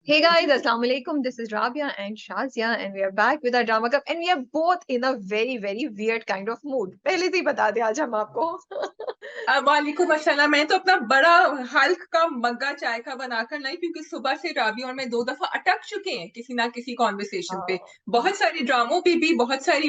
Hey guys, Assalamu alaikum. This is Rabia and Shazia, and we are back with our drama club, and we are both in a very, very weird kind of mood. पहले से ही बता दें आज हम आपको. वालेकुम अस्सलाम। मैं तो अपना बड़ा हल्क का मग्गा चाय का बनाकर लाई, क्योंकि सुबह से राबी और मैं 2 दफा अटक चुके हैं किसी ना किसी कॉन्वर्सेशन पे। बहुत सारे ड्रामों पे भी, बहुत सारी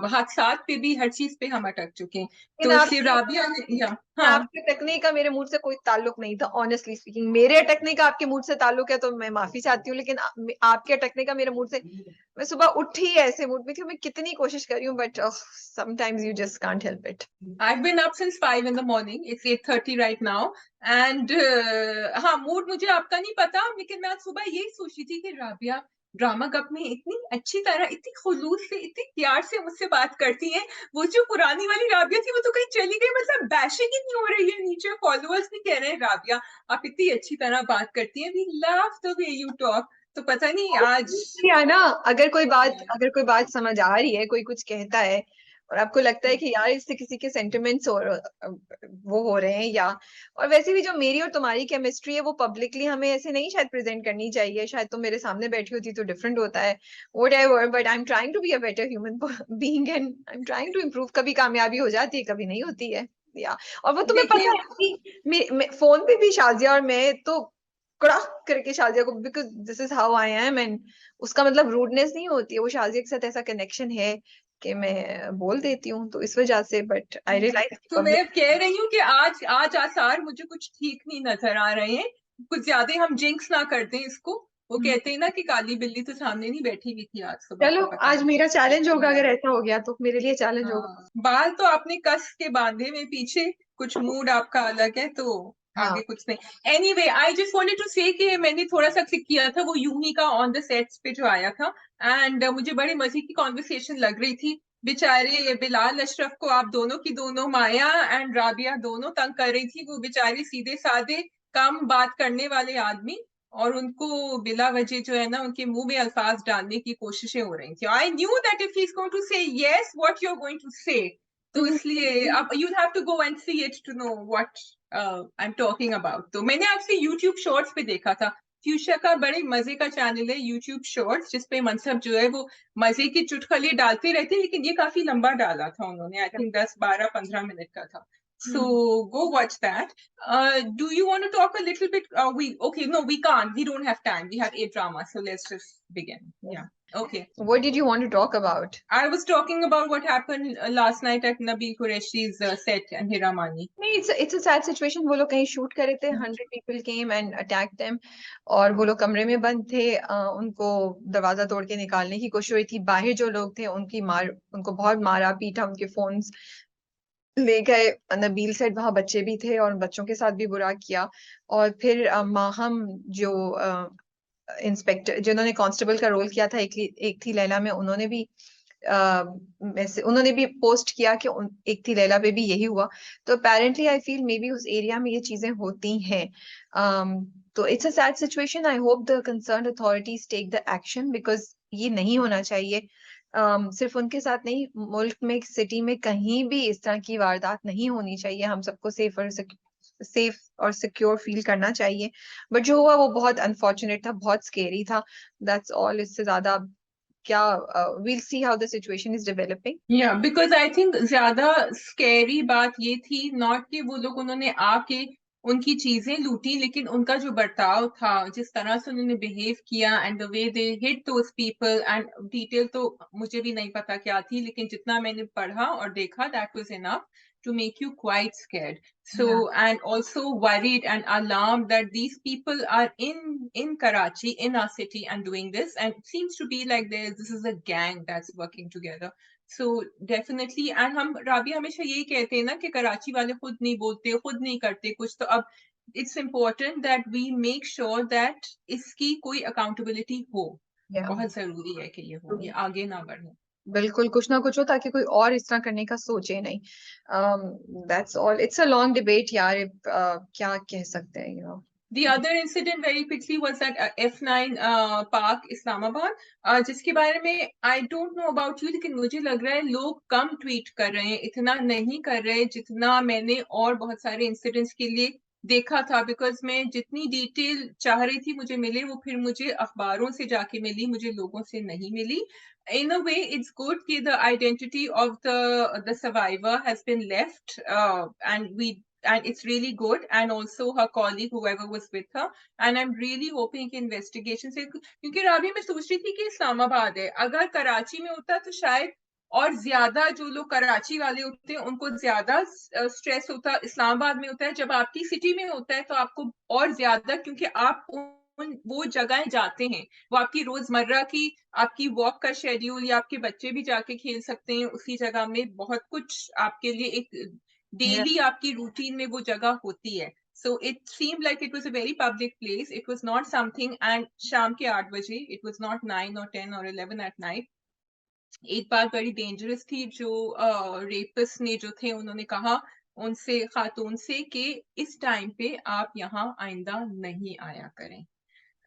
हादसात पे भी, हर चीज पे हम अटक चुके हैं। लेकिन तो इसलिए आपकी राबिया ने हाँ। आपके अटकने का मेरे मूड से कोई ताल्लुक नहीं था. ऑनेस्टली स्पीकिंग, मेरे अटकने का आपके मूड से ताल्लुक है तो मैं माफी चाहती हूँ, लेकिन आपके अटकने का मेरे मूड से. मैं सुबह उठी ऐसे मूड में थी, मैं कितनी कोशिश कर रही हूँ, but sometimes you just can't help it. I've been up since 5 in the morning. It's 8:30 right now. And हाँ, मूड मुझे आपका नहीं पता, लेकिन मैं आज सुबह यही सोच रही थी कि राबिया ड्रामा कप में इतनी अच्छी तरह, इतनी खुलूस से, इतनी प्यार से मुझसे बात करती हैं। वो जो पुरानी वाली राबिया थी वो तो कहीं चली गई। मतलब बैशिंग ही नहीं हो रही है। नीचे फॉलोअर्स भी कह रहे हैं राबिया आप इतनी अच्छी तरह बात करती हैं, we love the way you talk. तो पता नहीं आज या ना, अगर कोई बात समझ आ रही है, कोई कुछ कहता है और आपको लगता है कि यार इससे किसी के सेंटिमेंट्स वो हो रहे हैं, या और वैसे भी जो मेरी और तुम्हारी केमिस्ट्री है वो पब्लिकली हमें ऐसे नहीं शायद प्रेजेंट करनी चाहिए. शायद तुम मेरे सामने बैठी होती तो डिफरेंट होता है. Whatever, but I am trying to be a better human being, and I am trying to improve. कभी कामयाबी हो जाती है, कभी नहीं होती है. या और वो तुम्हें देखिए, पता है कि फोन पे भी शाजिया और मैं तो कड़क करके शाजिया को, because this is how I am, and उसका मतलब रूडनेस नहीं होती है. वो शाजिया के साथ ऐसा कनेक्शन है कि मैं बोल देती हूँ, तो इस वजह से. बट आई रियलाइज तो मैं कह रही हूँ कि आज आज आसार मुझे कुछ ठीक नहीं नजर आ रहे हैं। कुछ ज्यादा हम जिंक्स ना कर दें इसको। वो पब्लिक. कहते हैं ना कि काली बिल्ली तो सामने नहीं बैठी हुई थी आज सुबह, चलो तो पता आज नहीं। मेरा चैलेंज होगा, अगर ऐसा हो गया तो मेरे लिए चैलेंज होगा. हाँ, बाल तो आपने कस के बांधे हुए पीछे। कुछ मूड आपका अलग है, तो हाँ. आगे कुछ नहीं। Anyway, I just wanted to say कि मैंने थोड़ा सा क्लिक किया था वो यूही का ऑन द सेट्स पे जो आया था। एंड मुझे बड़ी मजे की कॉन्वर्सेशन लग रही थी। बेचारे बिलाल अशरफ को आप दोनों की दोनों, माया एंड राबिया दोनों तंग कर रही थी। वो बेचारी सीधे साधे कम बात करने वाले आदमी, और उनको बिला वजह जो है ना उनके मुंह में अल्फाज डालने की कोशिशें हो रही थी। I knew that if he is going to say yes what you are going to say. तो इसलिए अब you have to go and see it to know what I am talking about. तो मैंने आपसे यूट्यूब शॉर्ट्स पे देखा था। फ्यूशा का बड़े मजे का चैनल है यूट्यूब शॉर्ट्स, जिसपे मनसब जो है वो मजे की चुटकुले डालते रहते हैं, लेकिन ये काफी लंबा डाला था उन्होंने। आई थिंक 10, 12, 15 मिनट का था। So go watch that. Do you want to talk a little bit? Okay, no, we can't. We don't have time. We have 8 dramas, so let's just begin. Yeah. Okay. What did you want to talk about? I was talking about what happened last night at Nabil Qureshi's set and Hiramani. नहीं, it's a sad situation. वो लोग कहीं shoot कर रहे थे, 100 people came and attack them, और वो लोग कमरे में बंद थे. उनको दरवाजा तोड़ के निकालने की कोशिश हुई थी. बाहर जो लोग थे उनको बहुत मारा पीटा, उनके फोन्स ले गए. नबील सेठ वहां बच्चे भी थे और बच्चों के साथ भी बुरा किया. और फिर माहम जो इंस्पेक्टर, जिन्होंने कांस्टेबल का रोल किया था, एक थी लैला में, उन्होंने भी पोस्ट किया कि एक थी लैला पे भी यही हुआ. तो apparently I feel maybe उस एरिया में ये चीजें होती हैं. तो it's a sad situation. I hope the concern authorities take the action, because ये नहीं होना चाहिए. सिर्फ उनके साथ नहीं, मुल्क में, सिटी में, कहीं भी इस तरह की वारदात नहीं होनी चाहिए. हम सबको सेफ और सिक्योर फील करना चाहिए. बट जो हुआ वो बहुत अनफॉर्चुनेट था, बहुत स्केरी था. That's all. इससे ज्यादा क्या, we'll see how the situation is developing. Yeah, because I think ज्यादा स्कैरी बात ये थी नॉट कि वो लोग उन्होंने आके उनकी चीजें लूटी, लेकिन उनका जो बर्ताव था, जिस तरह से उन्होंने बिहेव किया, and the way they hit those people. And detail तो मुझे भी नहीं पता क्या थी, लेकिन जितना मैंने पढ़ा और देखा, that was enough to make you quite scared. So, Yeah. and also worried and alarmed that these people are in Karachi, in our city, and doing this, and it seems to be like this is a gang that's working together. So definitely, and हम राबी हमेशा यही कहते हैं ना कि कराची वाले खुद नहीं बोलते, खुद नहीं करते कुछ. तो अब it's important that we make sure that इसकी कोई accountability हो. Yeah. बहुत जरूरी है कि ये हो, ये आगे ना बढ़े. बिल्कुल कुछ ना कुछ हो, ताकि कोई और इस तरह करने का सोचे नहीं. That's all. It's a long debate यार. क्या कह सकते हैं, The other incident very quickly was at F9 Park Islamabad, जिसके बारे में I don't know about you, लेकिन मुझे लग रहा है लोग कम ट्वीट कर रहे हैं, इतना नहीं कर रहे जितना मैंने और बहुत सारे इंसिडेंट्स के लिए देखा था, बिकॉज मैं जितनी डिटेल चाह रही थी मुझे मिले, वो फिर मुझे अखबारों से जाके मिली, मुझे लोगों से नहीं मिली. In a way, it's good कि the identity of the survivor has been left, and it's really good, and also her colleague, whoever was with her, and I'm really hoping कि investigation से, क्योंकि राबी मैं सोच रही थी कि इस्लामाबाद है, अगर कराची में होता तो शायद और ज्यादा जो लोग कराची वाले होते हैं उनको ज्यादा स्ट्रेस होता, इस्लामाबाद में होता है. जब आपकी सिटी में होता है तो आपको और ज्यादा, क्योंकि आप वो जगह जाते हैं, वो आपकी रोजमर्रा की आपकी वॉक का शेड्यूल, या आपके बच्चे भी जाके खेल सकते हैं उसी जगह में, बहुत कुछ आपके लिए एक Yeah. डेली आपकी रूटीन में वो जगह होती है. So it seemed like it was a very public place. It was not something, and शाम के 8 बजे, it was not 9 or 10 or 11 at night. एक बात बड़ी डेंजरस थी, जो रेपिस्ट ने जो थे उन्होंने कहा उनसे, खातून से, कि इस टाइम पे आप यहाँ आइंदा नहीं आया करें.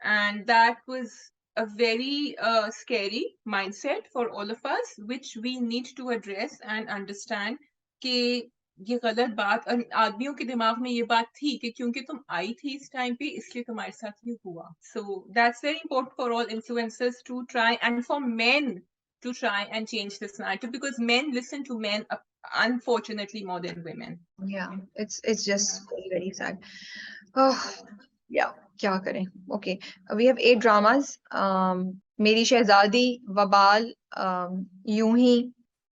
And that was a very scary mindset for all of us, which we need to address and understand कि ये गलत बात, और आदमियों के दिमाग में ये बात थी कि क्योंकि तुम आई थी इस टाइम पे इसलिए तुम्हारे साथ ये हुआ. So that's very important for all influencers to try, and for men to try and change this narrative, because men listen to men, unfortunately, more than women. Yeah, it's just very, very sad. Oh, yeah, क्या करें? Okay, we have 8 dramas. मेरी शहजादी, वबाल, यूं ही,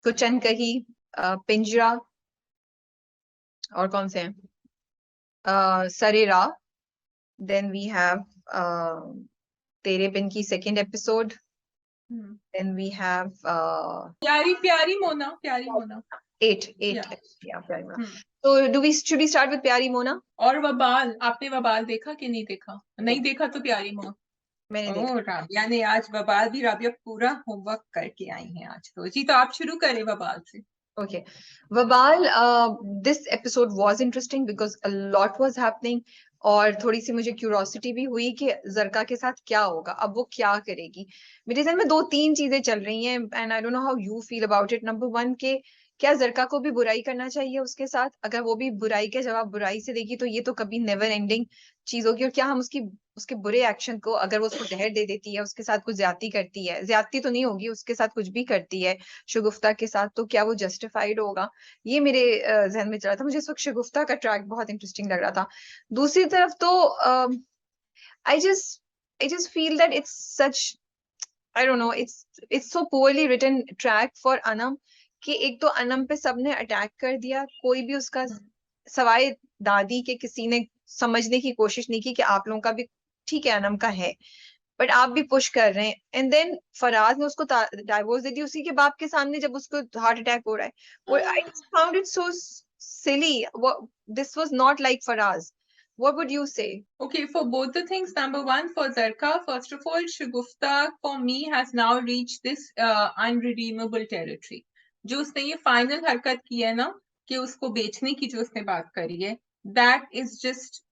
कुछ अनकही, पिंजरा, और कौन से हैं? सरे राह. Then we have तेरे बिन की second episode. Then we have प्यारी प्यारी मोना, प्यारी मोना. 8. Yeah. Yeah, प्यारी Mona. So should we start with प्यारी मोना? और वबाल, आपने वबाल देखा कि नहीं देखा? नहीं देखा तो प्यारी मोना. मैंने देखा. राबिया ने आज वबाल भी, राबिया पूरा होमवर्क करके आई हैं आज तो. जी, तो आप शुरू करें वबाल से. Okay, वबाल, this episode was interesting because a lot was happening. और थोड़ी सी मुझे क्यूरोसिटी भी हुई कि जरका के साथ क्या होगा, अब वो क्या करेगी. मेरे ज़हन में 2-3 चीजें चल रही हैं, and I don't know how you feel about it. Number 1 के क्या जरका को भी बुराई करना चाहिए उसके साथ? अगर वो भी बुराई का जवाब बुराई से देगी तो ये तो कभी नेवर एंडिंग चीज होगी. और क्या हम उसके बुरे एक्शन को, अगर वो उसको जहर दे देती है, उसके साथ कुछ ज्यादती करती है, ज्यादती तो नहीं होगी, उसके साथ कुछ भी करती है शगुफ्ता के साथ, तो क्या वो जस्टिफाइड होगा? ये मेरे जहन में चल रहा था. मुझे इस वक्त शगुफ्ता का ट्रैक बहुत इंटरेस्टिंग लग रहा था. दूसरी तरफ तो I just feel that it's such, I don't know, it's so poorly written track for Anam, कि एक तो अनम पे सबने अटैक कर दिया, कोई भी उसका सवाए दादी के किसी ने समझने की कोशिश नहीं की कि आप लोगों का भी ठीक है, अनम का है, बट आप भी पुश कर रहे हैं. एंड देन फराज ने उसको डाइवोर्स दे दी उसी के बाप के सामने जब उसको हार्ट अटैक हो रहा है. I found it so silly. This was not like Faraz. What would you say? Okay, for both the things, number one, for Zarqa, first of all, Shagufta for me has now reached this unredeemable territory. जो उसने ये final हरकत की है ना, कि उसको बेचने की जो उसने बात करी है, that is just,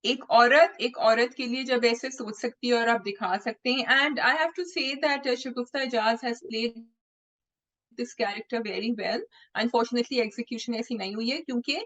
एक औरत के लिए जब ऐसे सोच सकती है और आप दिखा सकते हैं. And I have to say that Shagufta Ijaz has played this character very well. Unfortunately execution ऐसी नहीं हुई है, क्योंकि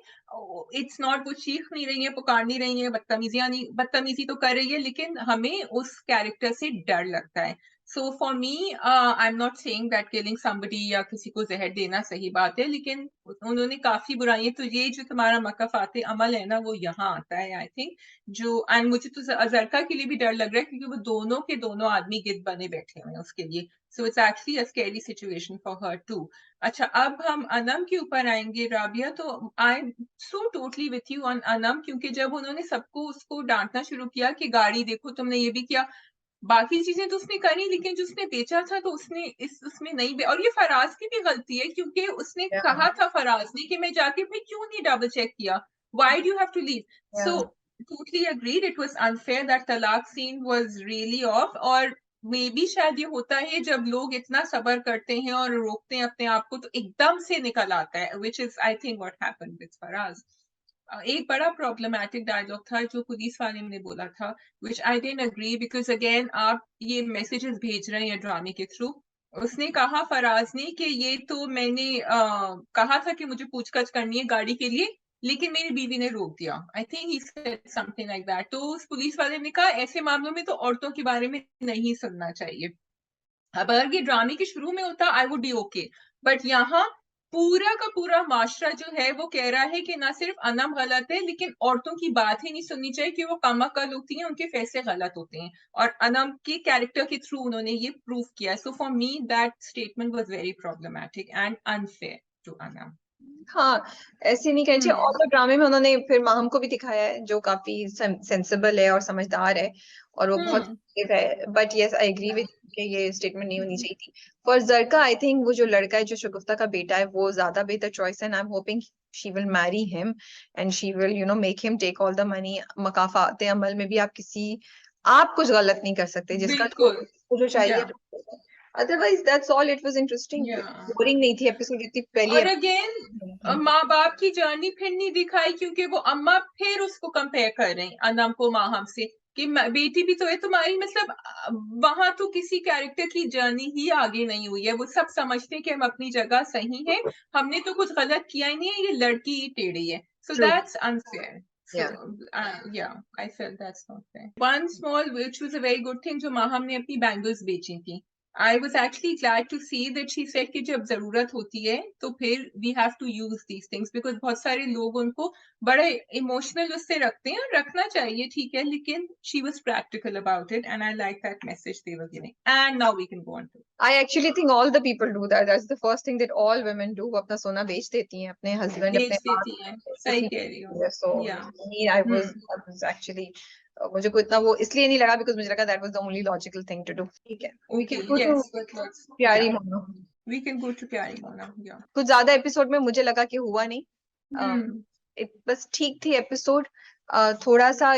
it's not, वो चीख नहीं रही है, पुकार नहीं रही है, बदतमीजी तो कर रही है, लेकिन हमें उस कैरेक्टर से डर लगता है. So for me, I'm not saying that killing somebody या किसी को जहर देना सही बात है, लेकिन उन्होंने काफी बुराई, तो ये जो तुम्हारा मकफाते अमल है ना, वो यहाँ आता है आई थिंक. जो, एंड मुझे तो जरका के लिए भी डर लग रहा है, क्योंकि वो दोनों के दोनों आदमी गिद्ध बने बैठे हुए हैं उसके लिए. So it's actually a scary situation for her too. अच्छा, अब हम अनम के ऊपर आएंगे राबिया. तो I'm so totally with you on Anam, क्योंकि जब उन्होंने सबको उसको डांटना शुरू किया कि गाड़ी देखो, तुमने ये भी किया, बाकी चीजें तो उसने करी, लेकिन जो उसने बेचा था तो उसने उसमें नहीं और ये फराज की भी गलती है, क्योंकि उसने कहा था फराज ने कि मैं जाके भाई क्यों नहीं डबल चेक किया, why do you have to leave? So totally agreed, it was unfair. that तलाक scene was really off. और मे बी शायद ये होता है जब लोग इतना सबर करते हैं और रोकते हैं अपने आप को, तो एकदम से निकल आता है, which is I think what happened with Faraz. एक बड़ा प्रॉब्लमैटिक डायलॉग था जो पुलिस वाले ने बोला था, which I didn't agree, because again आप ये मैसेजेस भेज रहे हैं ड्रामे के थ्रू. उसने कहा फराज ने कि ये तो मैंने कहा था कि मुझे पूछताछ करनी है गाड़ी के लिए, लेकिन मेरी बीवी ने रोक दिया। I think he said something like that. तो उस पुलिस वाले ने कहा ऐसे मामलों में तो औरतों के बारे में नहीं सुनना चाहिए। अब अगर ये ड्रामे के शुरू में होता I would be okay, but यहाँ पूरा का पूरा माशरा जो है वो कह रहा है कि ना सिर्फ अनम गलत है, लेकिन औरतों की बात ही नहीं सुननी चाहिए कि वो कम अकल होती हैं, उनके फैसले गलत होते हैं। और अनम के कैरेक्टर के थ्रू उन्होंने ये प्रूव किया। So for me that statement was very problematic and unfair to Anam. हाँ, ऐसे नहीं कहना चाहिए। और तो ड्रामे में उन्होंने फिर माहम को भी दिखाया है जो काफी सेंसिबल है और समझदार है और वो बहुत active है। But yes, I agree with कि ये स्टेटमेंट नहीं होनी चाहिए थी। फॉर जरका आई थिंक वो जो लड़का है जो शगुफ्ता का बेटा है वो ज्यादा बेहतर चॉइस है। I am hoping she will marry him and she will make him take all the money. मकाफाते अमल में भी आप कुछ गलत नहीं कर सकते, जिसका बिल्कुल, जो चाहिए। या otherwise that's all. It was interesting, boring नहीं थी एपिसोड इतनी पहली और अगेन माँ बाप की जर्नी फिर नहीं दिखाई, क्योंकि वो अम्मा फिर उसको कंपेयर कर रहे हैं अनम को माहम से कि बेटी भी तो है तुम्हारी। मतलब वहां तो किसी कैरेक्टर की जर्नी ही आगे नहीं हुई है। वो सब समझते हैं कि हम अपनी जगह सही है, हमने तो कुछ गलत किया ही नहीं है, ये लड़की ही टेढ़ी है। सो True. That's unfair. So, yeah, I felt that's not fair. One small, which was a very good thing, जो माहम ने अपनी बैंगल्स बेची थी। I was actually glad to see that she said कि जब जरूरत होती है तो फिर we have to use these things, because बहुत सारे लोग उनको बड़े इमोशनल उससे रखते हैं, और रखना चाहिए, ठीक है, लेकिन she was practical about it and I like that message they were giving. And now we can go on to I actually think all the people do that. That's the first thing that all women do. वो अपना सोना बेच देती हैं अपने husband, अपने बेच देती हैं। सही कह रही हो। So Yeah. me, I was actually मुझे को इतना वो इसलिए नहीं लगा because मुझे लगा that was the only logical thing to do. ठीक है, we Okay, can go to yes, but let's, प्यारी yeah, mono. we can go to प्यारी मोना। Yeah. कुछ ज्यादा एपिसोड में मुझे लगा कि हुआ नहीं। हम्म। बस ठीक थी एपिसोड। थोड़ा सा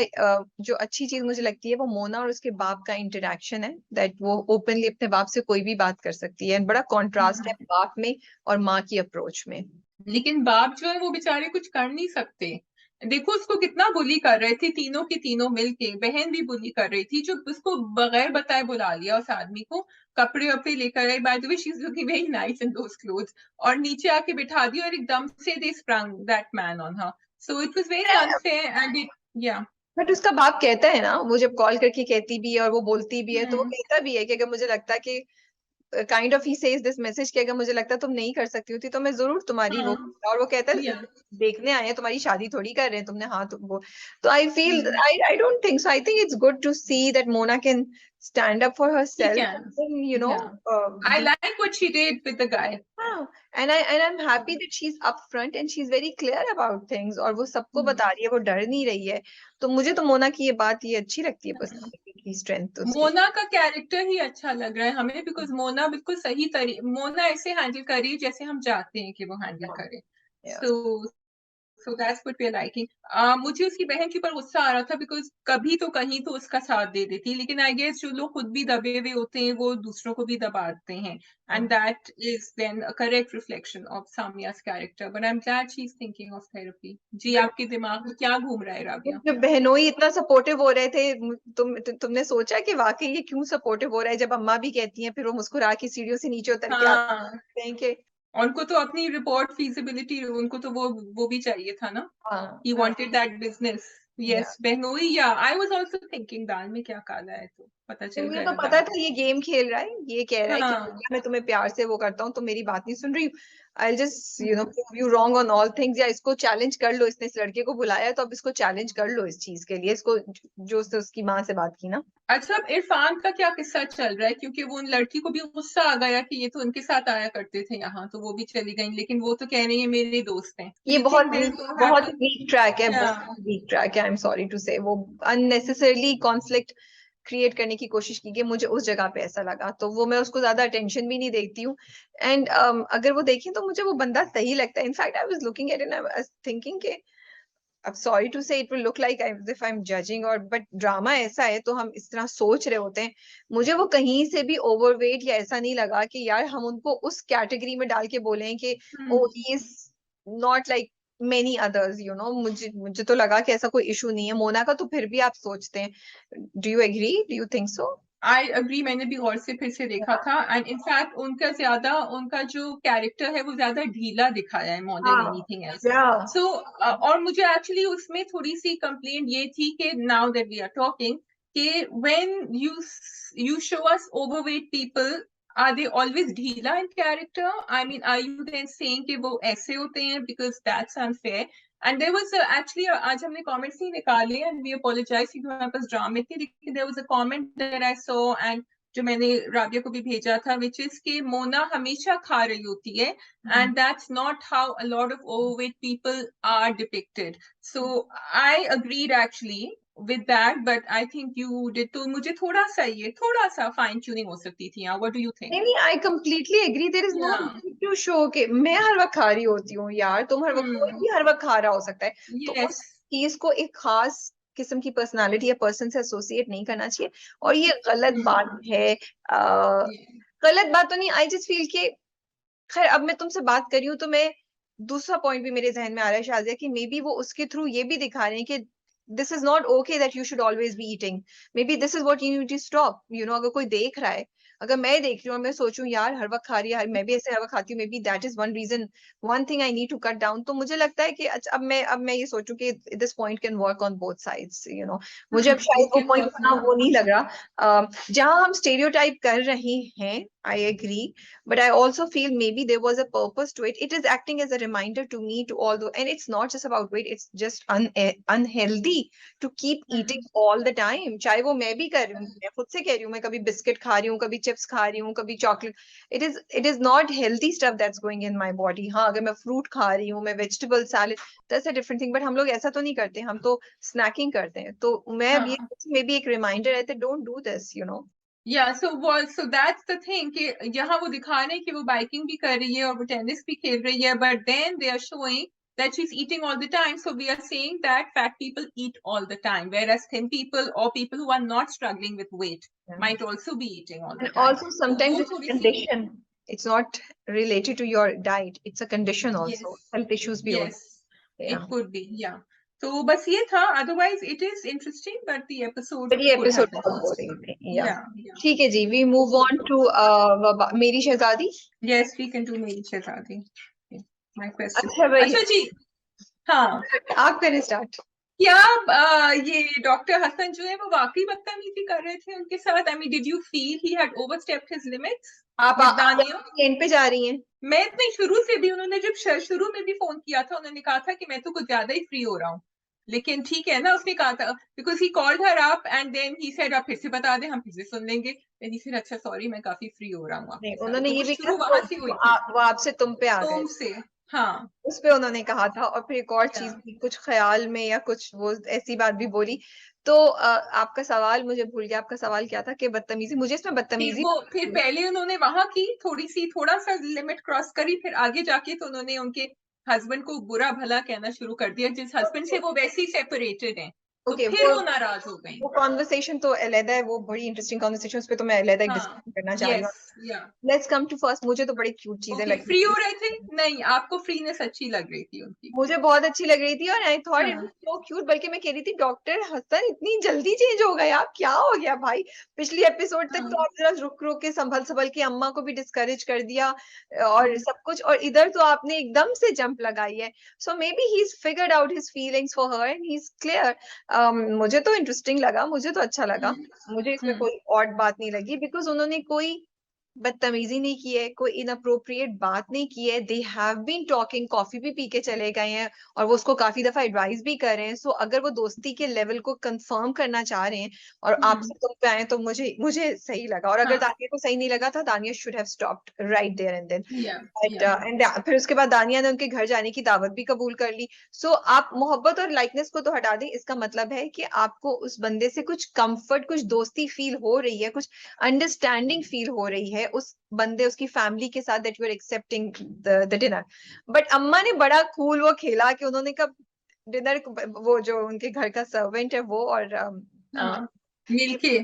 जो अच्छी चीज मुझे लगती है वो मोना और उसके बाप का इंटरेक्शन है। दैट वो ओपनली अपने बाप से कोई भी बात कर सकती है। बड़ा कॉन्ट्रास्ट है बाप में और माँ की अप्रोच में। लेकिन बाप जो है वो बेचारे कुछ कर नहीं सकते। देखो उसको कितना बुली कर रहे थे, तीनों के तीनों मिलके। बहन भी बुली कर रही थी, जो उसको बगैर बताए बुला लिया उस आदमी को, कपड़े वपड़े लेकर आई। By the way she is looking very nice in those clothes, और नीचे आके बिठा दिया और एकदम से they sprung that man on her. So it was very unfair and it, yeah. But उसका बाप कहता है ना, वो जब कॉल करके कहती भी है और वो बोलती भी है, तो वो कहता भी है कि अगर मुझे लगता कि kind of he says this message कि अगर मुझे लगता तुम नहीं कर सकती होती तो मैं जरूर तुम्हारी वो। और वो कहता है देखने आए हैं, तुम्हारी शादी थोड़ी कर रहे हैं तुमने, हाँ तुम वो। तो I feel I don't think so. I think it's good to see that Mona can stand up for She herself, can. you know, Yeah. I like what she did with the guy. and I'm happy that she's upfront and she's very clear about things और वो सबको बता रही है, वो डर नहीं रही है। तो मुझे तो मोना की ये बात ये अच्छी लगती है, पर्सनालिटी की स्ट्रेंथ उसकी। मोना का कैरेक्टर ही अच्छा लग रहा है हमें, बिकॉज मोना बिल्कुल सही मोना ऐसे हैंडल करी जैसे हम चाहते हैं कि वो हैंडल करे। Yeah. So that's what we're liking. मुझे उसकी बहन के ऊपर गुस्सा आ रहा था, बिकॉज कभी तो कहीं तो उसका साथ दे देती, लेकिन आई गेस जो लोग खुद भी दबे हुए होते हैं वो दूसरों को भी दबाते हैं, and that is then a correct reflection of Samia's character. But I am glad she is thinking of therapy. जी, आपके दिमाग में क्या घूम रहा है राबिया? जो बहनोई इतना सपोर्टिव हो रहे थे, तुमने सोचा कि वाकई ये क्यों सपोर्टिव हो रहा है? जब अम्मा भी कहती हैं फिर वो मुस्कुरा के सीढ़ियों से नीचे उतर के आते हैं कि उनको तो अपनी रिपोर्ट फीजिबिलिटी, उनको तो वो भी चाहिए था ना। He wanted that business. Yes, बहनोई। Yeah, I was also thinking दाल में क्या काला है, तो पता चल मुझे गया तो ना पता दाल। था ये गेम खेल रहा है, ये कह रहा है कि मैं तुम्हें प्यार से वो करता हूँ तो मेरी बात नहीं सुन रही। I'll just prove you wrong on all things, या इसको चैलेंज कर लो, इसने इस लड़के को बुलाया तो अब इसको चैलेंज कर लो इस चीज के लिए, इसको जो उसने उसकी माँ से बात की ना। अच्छा, अब इरफान का क्या किस्सा चल रहा है? क्योंकि वो उन लड़की को भी गुस्सा आ गया कि ये तो उनके साथ आया करते थे यहाँ, तो वो भी चली गई, लेकिन वो तो कह रही है मेरे दोस्त हैं। ये बहुत वीक ट्रैक है, बहुत वीक ट्रैक है। आई एम सॉरी टू से, वो अननेसेसरली कॉन्फ्लिक्ट क्रिएट करने की कोशिश की गई, मुझे उस जगह पे ऐसा लगा, तो वो मैं उसको ज्यादा अटेंशन भी नहीं देती हूँ। एंड अगर वो देखें तो मुझे वो बंदा सही लगता है। In fact I was looking at it, I was thinking के अब सॉरी टू से it will look like if I am judging, और बट ड्रामा ऐसा है तो हम इस तरह सोच रहे होते हैं। मुझे वो कहीं से भी ओवरवेट या ऐसा नहीं लगा कि यार हम उनको उस कैटेगरी में डाल के बोले कि oh he is not like many others, मुझे तो लगा कि ऐसा कोई इशू नहीं है। मोना का तो फिर भी आप सोचते हैं। Do you agree, do you think so? I agree, मैंने भी गौर से फिर से देखा था एंड इनफैक्ट उनका जो कैरेक्टर है वो ज्यादा ढीला दिखाया है मोर देन हाँ एनीथिंग एल्स। yeah. सो और मुझे एक्चुअली उसमें थोड़ी सी कंप्लेंट ये थी कि now that we are talking कि when you show us overweight people, are they always ढीला in character? I mean are you then saying कि वो ऐसे होते हैं? Because that's unfair. And there was actually आज हमने comments नहीं निकाले and we apologize कि हमारे पास ड्रामे थी, लेकिन there was a comment that I saw and जो मैंने राबिया को भी भेजा था, which is कि मोना हमेशा खा रही होती है and that's not how a lot of overweight people are depicted. So I agreed actually with that, but I think you did, तो मुझे थोड़ा सा fine tuning हो सकती थी यहाँ. What do you think? नहीं नहीं, I completely agree, there is no Yeah. Need to show कि मैं हर वक्त खा रही होती हूँ यार, तुम हर वक्त, कोई भी हर वक्त खा रहा हो सकता है। तो Yes. उस चीज को एक खास किस्म की पर्सनालिटी या पर्सन से एसोसिएट नहीं करना चाहिए, और ये गलत बात है। Yeah. गलत बात तो नहीं, आई जस्ट फील के खैर अब मैं तुमसे बात कर रही हूँ तो मैं दूसरा पॉइंट भी मेरे जहन में आ रहा है शाजिया, कि मे बी वो उसके थ्रू ये भी दिखा रहे हैं कि this is not okay that you should always be eating, maybe this is what you need to stop, you know. अगर कोई देख रहा है, अगर मैं देख रही हूँ और मैं सोचूं यार हर वक्त खा रही है, मैं भी ऐसे हर वक्त खाती हूँ, maybe that is one reason, one thing I need to cut down. तो मुझे लगता है कि अच्छा अब मैं ये सोचूं कि this point can work on both sides, you know. मुझे अब शायद It वो can पॉइंट work. इतना वो नहीं लग रहा जहां हम स्टेरियोटाइप कर रहे हैं। I agree, but I also feel maybe there was a purpose to it. It is acting as a reminder to me to all those, and it's not just about weight, it's just unhealthy to keep eating all the time. चाहे वो मैं भी कर रही हूँ, मैं खुद से कह रही हूँ, मैं कभी बिस्किट खा रही हूँ, कभी चिप्स खा रही हूँ, कभी chocolate, it is not healthy stuff that's going in my body. हाँ, अगर मैं फ्रूट खा रही हूँ, मैं vegetable salad, that's a different thing, but हम लोग ऐसा तो नहीं करते, हम तो स्नैकिंग करते हैं। तो मैं अब ये मे बी एक रिमाइंडर है that don't do this, you know. Yeah, so that's the thing कि यहाँ वो दिखा रहे हैं कि वो बाइकिंग भी कर रही है और वो टेनिस भी खेल रही है, but then they are showing that she's eating all the time. So we are saying that fat people eat all the time, whereas thin people or people who are not struggling with weight might also be eating all the And time. also तो sometimes वो it's a थोड़ी सी condition. It's not related to your diet. It's a condition also. yes, Health issues भी होते yes, हैं. Yeah. it could be, yeah. तो बस ये था, otherwise it is interesting, but the episode But ये could have एपिसोड been बहुत faster. Boring थे. Yeah. Yeah. ठीक है जी. We move on to मेरी शहजादी. Yes, we can do मेरी शहजादी. My question. अच्छा भाई, अच्छा जी, हाँ, आप करें स्टार्ट. क्या ये डॉक्टर हसन जो है वो वाकई बदतमीजी कर रहे थे उनके साथ? I mean did you feel he had overstepped his limits आप विद दानिया? एंड पे जा रही हैं. मैं इतने शुरू से भी, उन्होंने जब शुरू में भी फोन किया था, उन्होंने कहा था कि मैं तो कुछ ज्यादा ही फ्री हो रहा हूँ, लेकिन ठीक है ना, उसने कहा था because he called her up and then he said आप फिर से बता दें, हम फिर से सुन लेंगे। मैंने फिर अच्छा सॉरी, मैं काफी फ्री हो रहा हूँ नहीं, आपके साथ। उन्होंने तो ये वो भी कहा शुरू वहां से हुई थी, वो आपसे तुम पे आ गए, तुमसे। हाँ, उस पे उन्होंने कहा था, और फिर एक और चीज yeah. भी कुछ ख्याल में या कुछ वो ऐसी बात भी बोली। तो आपका सवाल मुझे भूल गया, आपका सवाल क्या था? कि बदतमीजी, मुझे इसमें बदतमीजी वो फिर पहले उन्होंने वहां की थोड़ा सा लिमिट क्रॉस करी, फिर आगे जाके तो उन्होंने उनके हस्बैंड को बुरा भला कहना शुरू कर दिया, जिस हस्बैंड से वो वैसे ही सेपरेटेड हैं, तो ओके, फिर वो नाराज हो गई। वो कॉन्वर्सेशन तो अलग है, वो बड़ी इंटरेस्टिंग कॉन्वर्सेशन, उस पे तो मैं अलग एक हाँ, डिस्कशन करना चाह रही हूँ. यस, या लेट्स कम टू फर्स्ट. मुझे तो बड़ी क्यूट चीजें ओके, लगी फ्री हो थी. रहे थे? नहीं, आपको फ्रीनेस अच्छी लग रही थी उनकी? मुझे बहुत अच्छी लग रही थी, और आई थॉट इट हाँ, वाज सो क्यूट. बल्कि मैं कह रही थी डॉक्टर हसन इतनी जल्दी चेंज हो गए आप, क्या हो गया भाई? पिछली एपिसोड तक तो हाँ, आप जरा रुक रुक के संभल के अम्मा को भी डिस्करेज कर दिया और सब कुछ, और इधर तो आपने एकदम से जंप लगाई है. So maybe he is figured out his feelings for her and he is clear. मुझे तो इंटरेस्टिंग लगा, मुझे तो अच्छा लगा. मुझे इसमें कोई ऑड बात नहीं लगी, बिकॉज उन्होंने कोई बदतमीजी नहीं की है, कोई इनअप्रोप्रिएट बात नहीं की है. They have been talking, coffee भी पी के चले गए हैं, और वो उसको काफी दफा एडवाइस भी कर रहे हैं. सो अगर वो दोस्ती के लेवल को कंफर्म करना चाह रहे हैं और आपसे तुम पे आए, तो मुझे सही लगा. और अगर हाँ, दानिया को सही नहीं लगा था, Dania should have stopped right there and then. या एंड फिर उसके बाद दानिया ने उनके घर जाने की दावत भी कबूल कर ली. सो आप मोहब्बत और लाइकनेस को तो हटा दें, इसका मतलब है कि आपको उस बंदे से कुछ कंफर्ट, कुछ दोस्ती फील हो रही है, कुछ अंडरस्टैंडिंग फील हो रही है उस बंदे, उसकी फैमिली के साथ, that you are accepting the dinner. But अम्मा ने बड़ा कूल वो खेला कि उन्होंने कब डिनर, वो जो उनके घर का सर्वेंट है वो, और हाँ, मिलके।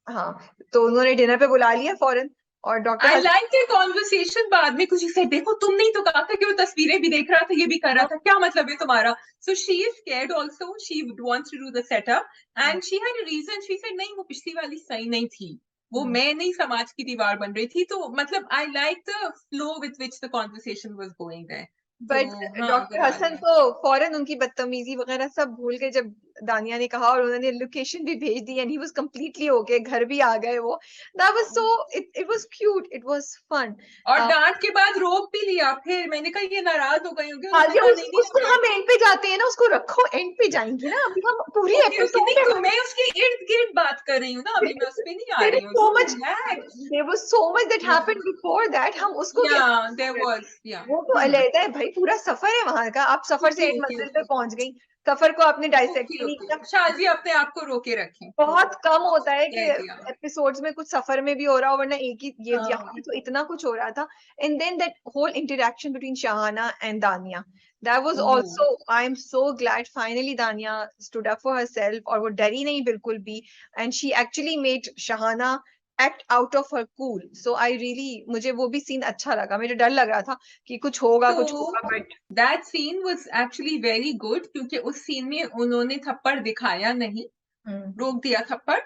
हाँ, तो उन्होंने डिनर पे बुला लिया फौरन. और doctor I like the conversation, बाद में कुछ से देखो, तुमने ही तो कहा था कि वो तस्वीरें भी देख रहा था, ये भी कर रहा था, क्या मतलब है तुम्हारा? So she is scared also, she wants to do the setup and she had a reason, she said नहीं वो पिछली वाली सही नहीं थी, वो मैं नहीं समाज की दीवार बन रही थी। तो मतलब I like the flow with which the conversation was going there. But तो हाँ, डॉक्टर हसन तो फौरन उनकी बदतमीजी वगैरह सब भूल गए जब दानिया ने कहा, और उन्होंने लोकेशन भी भेज दी, and he was completely okay, घर भी आ गए वो। That was so, it was cute, it was fun. और डांट के बाद रोक भी लिया। फिर मैंने कहा ये नाराज हो गई होंगी, उन्होंने हाजिया, कहा नहीं नहीं उसको हम एंड पे जाते हैं ना, उसको रखो, एंड पे जाएंगे ना, अभी हम पूरी ओके ओके, एपिसोड नहीं है। तो मैं उसके इर्द गिर्द बात कर रही हूँ ना, अभी मैं उस पे नहीं आ There रही is हूँ। so do much, relax. there was so much that happened before that, हम उसको या कैसे देयर करते हैं? वाज, या वो तो अलग है भाई, पूरा सफर है वहां का, आप सफर से ओके एक ओके मंजिल पे ओके पहुंच गई, सफर को आपने डाइसेक्ट ओके ही नहीं ओके, किया। शाजी अपने आप को रोके रखें। बहुत कम होता है कि कह दिया। एपिसोड्स में कुछ सफर में भी हो रहा हो, वरना एक ही ये, यहाँ पे हाँ। तो इतना कुछ हो रहा था। And then that whole interaction between Shahana and Dania, that was oh, also, I am so glad finally Dania stood up for herself, और वो डरी नहीं बिल्कुल भी, and she actually made Shahana act out of her cool. So I really, मुझे वो भी scene अच्छा लगा, मुझे डर लग रहा था कि कुछ होगा कुछ होगा, तो but that scene was actually very good, क्योंकि उस सीन में उन्होंने थप्पड़ दिखाया नहीं, रोक दिया थप्पड़।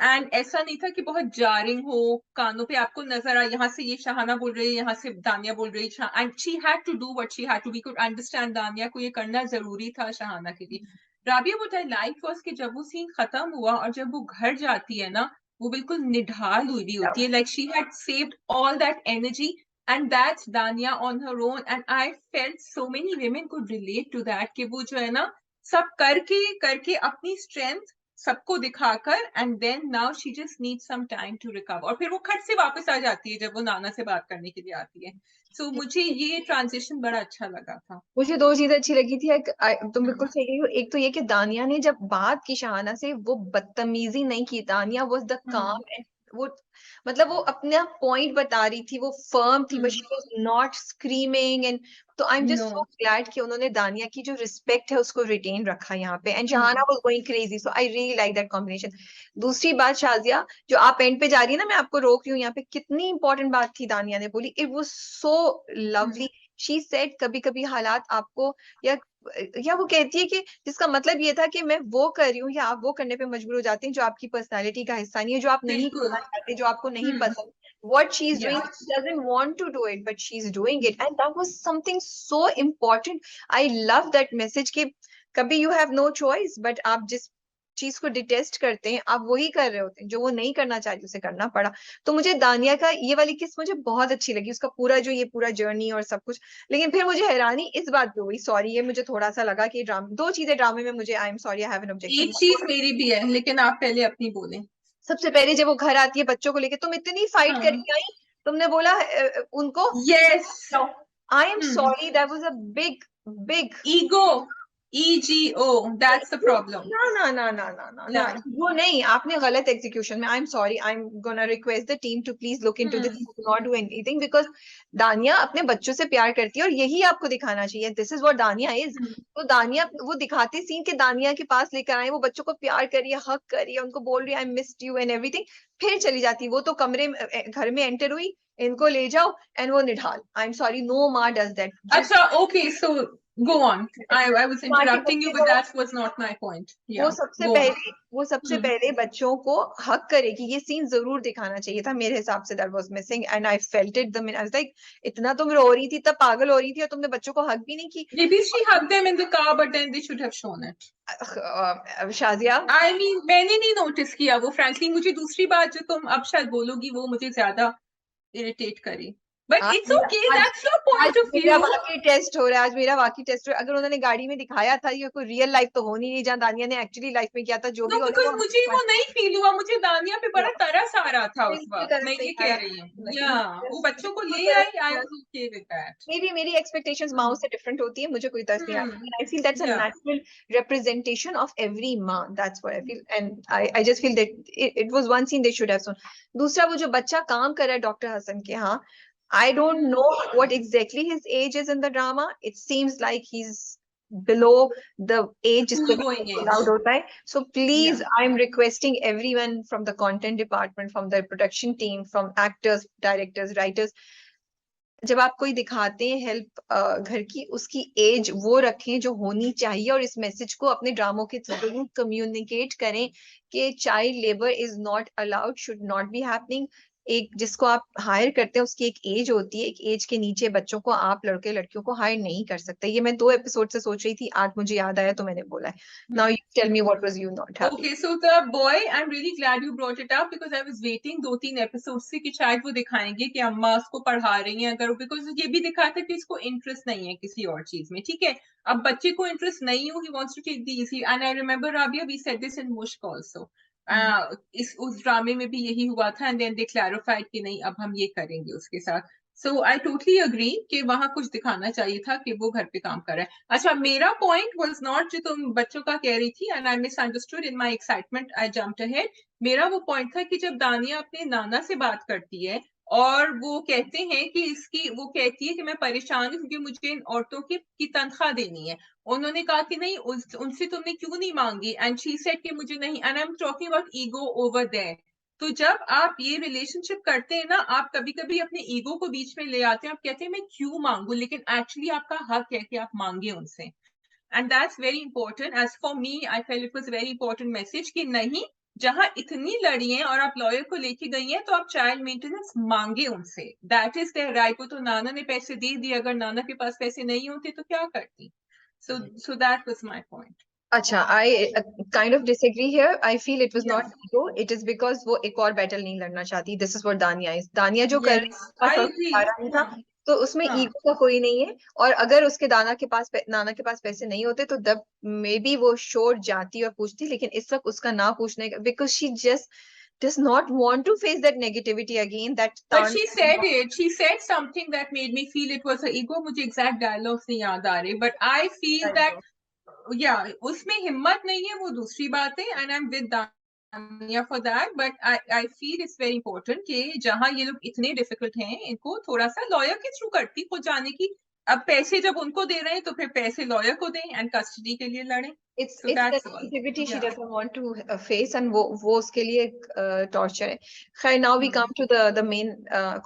एंड ऐसा नहीं था कि बहुत जारिंग हो, कानों पे आपको नजर आए, यहाँ से ये शाहाना बोल रही है, यहाँ से दानिया बोल रही है, and she had to do what she had to, we could understand Dania को ये करना जरूरी था शाहाना के लिए। Rabia, what I like was कि जब वो सीन खत्म हुआ और जब वो घर जाती है ना, वो बिल्कुल निढाल हुई होती है, like she had saved all that energy, and that's Dania on her own, and I felt so many women could relate to that, कि वो जो है ना सब करके करके अपनी स्ट्रेंथ सबको दिखाकर, and then now she just need some time to recover, और फिर वो खट से वापस आ जाती है जब वो नाना से बात करने के लिए आती है। सो मुझे ये ट्रांजिशन बड़ा अच्छा लगा था। मुझे दो चीजें अच्छी लगी थी, तुम बिल्कुल सही कही हो। एक तो ये कि दानिया ने जब बात की शाहाना से, वो बदतमीजी नहीं की, दानिया वाज द काम, एंड वो मतलब वो अपना पॉइंट बता रही थी, वो फर्म थी, but she was not screaming. And तो I am just no. So glad कि उन्होंने दानिया की जो रिस्पेक्ट है उसको रिटेन रखा यहाँ पे, and Shahana was going crazy, so I really like that combination. दूसरी बात शाजिया, जो आप एंड पे जा रही है ना, मैं आपको रोक रही हूँ यहाँ पे, कितनी इंपॉर्टेंट बात थी दानिया ने बोली, it was so lovely. She said कभी कभी हालात आपको, या वो कहती है कि जिसका मतलब ये था कि मैं वो कर रही हूँ या आप वो करने पे मजबूर हो जाते हैं जो आपकी पर्सनालिटी का हिस्सा नहीं है, जो आप नहीं बिल्कुल। करना चाहते, जो आपको नहीं पसंद। What she's doing, या she doesn't want to do it, but she's doing it, and that was something so important. I love that message कि कभी you have no choice, but आप जिस चीज को डिटेस्ट करते हैं, आप वही कर रहे होते हैं, जो वो नहीं करना चाहती उसे करना पड़ा। तो मुझे दानिया का ये वाली किस मुझे बहुत अच्छी लगी, उसका पूरा जो ये पूरा जर्नी और सब कुछ। लेकिन फिर मुझे हैरानी इस बात पे हुई, सॉरी, ये मुझे थोड़ा सा लगा कि ड्रामा, दो चीजें ड्रामे में मुझे, आई am sorry, I have an एक ऑब्जेक्शन। चीज मेरी भी है, लेकिन आप पहले अपनी बोलें। सबसे पहले जब वो घर आती है बच्चों को लेके, तुम इतनी फाइट हाँ। करके आई, तुमने बोला उनको, yes. I am sorry, that was a big big, ego, E G O, that's the problem. ना ना ना ना ना ना ना, या। वो नहीं, आपने गलत एग्जीक्यूशन में, I am sorry, I am gonna request the team to please look into this, do not do anything, because Dania अपने बच्चों से प्यार करती है, और यही आपको दिखाना चाहिए, दिस इज व्हाट दानिया इज। तो दानिया वो दिखाती सीन के दानिया के पास लेकर आए, वो बच्चों को प्यार करिए, हक करिए, उनको बोल रही है I missed you and everything, फिर चली जाती। वो तो कमरे में घर में एंटर हुई, इनको ले जाओ, एंड वो निढाल, आई एम सॉरी, नो माँ डज दैट। अच्छा, okay, so go on. I was माँ के interrupting you, बच्चे but जब that was not my point. वो Yeah, सबसे go on. पहले वो सबसे पहले बच्चों को हक करे, कि ये सीन जरूर दिखाना चाहिए था मेरे हिसाब से, that was missing, and I felt it the minute, I was like, इतना तुम रो रही थी, तब पागल हो रही थी, और तुमने बच्चों को हक भी नहीं की। Maybe she hugged them in the car, but then they should have shown it. Shazia, I mean, मैंने नहीं नोटिस किया वो, frankly। मुझे दूसरी बात जो तुम अब शायद बोलोगी वो मुझे ज्यादा इरिटेट करी, but आज it's मेरा okay, आज that's your आज point of मेरा view. वाकई टेस्ट हो रहा है, आज मेरा वाकई टेस्ट हो रहा है। अगर उन्होंने गाड़ी में दिखाया था, ये कोई रियल लाइफ तो हो नहीं, जहाँ दानिया ने एक्चुअली लाइफ में किया था, जो No, भी होने because वो मुझे वो नहीं फील हुआ, मुझे दानिया पे बड़ा तरस आ रहा था उस बिल्कुल वक्त, तरस मैं नहीं ये आया, कह रही हूँ। या वो बच्चों को ले आई, I was okay with that. मेरी एक्सपेक्टेशंस माओ से डिफरेंट होती है, मुझे कोई तरस नहीं आता, आई फील दैट्स अ या। Natural representation of every mom, that's what I feel, and I just feel that it was one scene they should have shown. दूसरा, वो जो बच्चा काम कर रहा है डॉक्टर हसन के यहाँ, I don't know what exactly his age is in the drama, it seems like he's below the age जिस पे School going age. allowed होता है, so please I'm requesting everyone from the content department, from the production team, from actors, directors, writers, जब आप कोई दिखाते हैं help घर की, उसकी एज वो रखें जो होनी चाहिए, और इस मैसेज को अपने ड्रामों के थ्रू कम्युनिकेट करें कि child labour is not allowed, should not be happening. एक जिसको आप हायर करते हैं उसकी एक एज होती है, एक एज के नीचे बच्चों को आप लड़के लड़कियों को हायर नहीं कर सकते। ये मैं 2 एपिसोड से सोच रही थी, आज मुझे याद आया तो मैंने बोला है। Now you tell me what was you not happy. Okay, so the boy, I'm really glad you brought it up because I was waiting 2-3 episode से कि शायद वो दिखाएंगे कि अम्मा उसको पढ़ा रही हैं, अगर बिकॉज ये भी दिखा था कि इसको इंटरेस्ट नहीं है किसी और चीज में, ठीक है। अब बच्चे को इंटरेस्ट नहीं हो, he wants to take the easy, and I remember Rabia we said this in Mushk also, इस उस ड्रामे में भी यही हुआ था, एंड देन दे क्लैरिफाइड कि नहीं अब हम ये करेंगे उसके साथ। सो आई टोटली अग्री कि वहां कुछ दिखाना चाहिए था कि वो घर पे काम कर रहा है। अच्छा, मेरा पॉइंट वाज नॉट जो तुम बच्चों का कह रही थी, and I misunderstood in my excitement, I jumped ahead. मेरा वो पॉइंट था कि जब दानिया अपने नाना से बात करती है और वो कहते हैं कि इसकी, वो कहती है कि मैं परेशान हूँ क्योंकि मुझे इन औरतों की तनख्वाह देनी है। उन्होंने कहा कि नहीं उनसे तुमने क्यों नहीं मांगी, एंड शी सेड कि मुझे नहीं, and I am talking about ego over there. तो जब आप ये रिलेशनशिप करते हैं ना, आप कभी कभी अपने ईगो को बीच में ले आते हैं, आप कहते हैं मैं क्यों मांगू, लेकिन एक्चुअली आपका हक है कि आप मांगे उनसे, and that's very important. As for me I felt it was very important message कि नहीं, जहां इतनी लड़ी हैं और आप लॉयर को लेके गई हैं तो आप चाइल्ड मेंटेनेंस मांगे उनसे, दैट इज देयर राइट। वो तो नाना ने पैसे दे दिए, अगर नाना के पास पैसे नहीं होते तो क्या करती। So that was my point. अच्छा, I kind of disagree here. I feel it was या, not ego. It is because वो एक और बैटल नहीं लड़ना चाहती. This is what Dania is. Dania जो कर रही यस, है, आई उसका एग्री। आ रहा नहीं था, हाँ, तो उसमें हाँ, ईगो का कोई नहीं है। और अगर उसके नाना के पास पैसे नहीं होते तो तब मे बी वो श्योर जाती और पूछती, लेकिन इस वक्त उसका ना पूछने का, because she just does not want to face that negativity again, that but तान। she said it. She said something that made me feel it was her ego. मुझे exact dialogues नहीं याद आ रहे, but I feel that yeah, उसमें हिम्मत नहीं है, वो दूसरी बात है, and I'm with दानिया for that. But I feel it's very important कि जहां ये लोग इतने डिफिकल्ट हैं, इनको थोड़ा सा लॉयर के थ्रू करती को जाने की। अब पैसे जब उनको दे रहे हैं तो फिर पैसे लॉयर को दें एंड कस्टडी के लिए लड़ें। So It's the that's all. negativity she Yeah. doesn't want to face, and वो उसके लिए टॉर्चर है। खैर, now we come to the main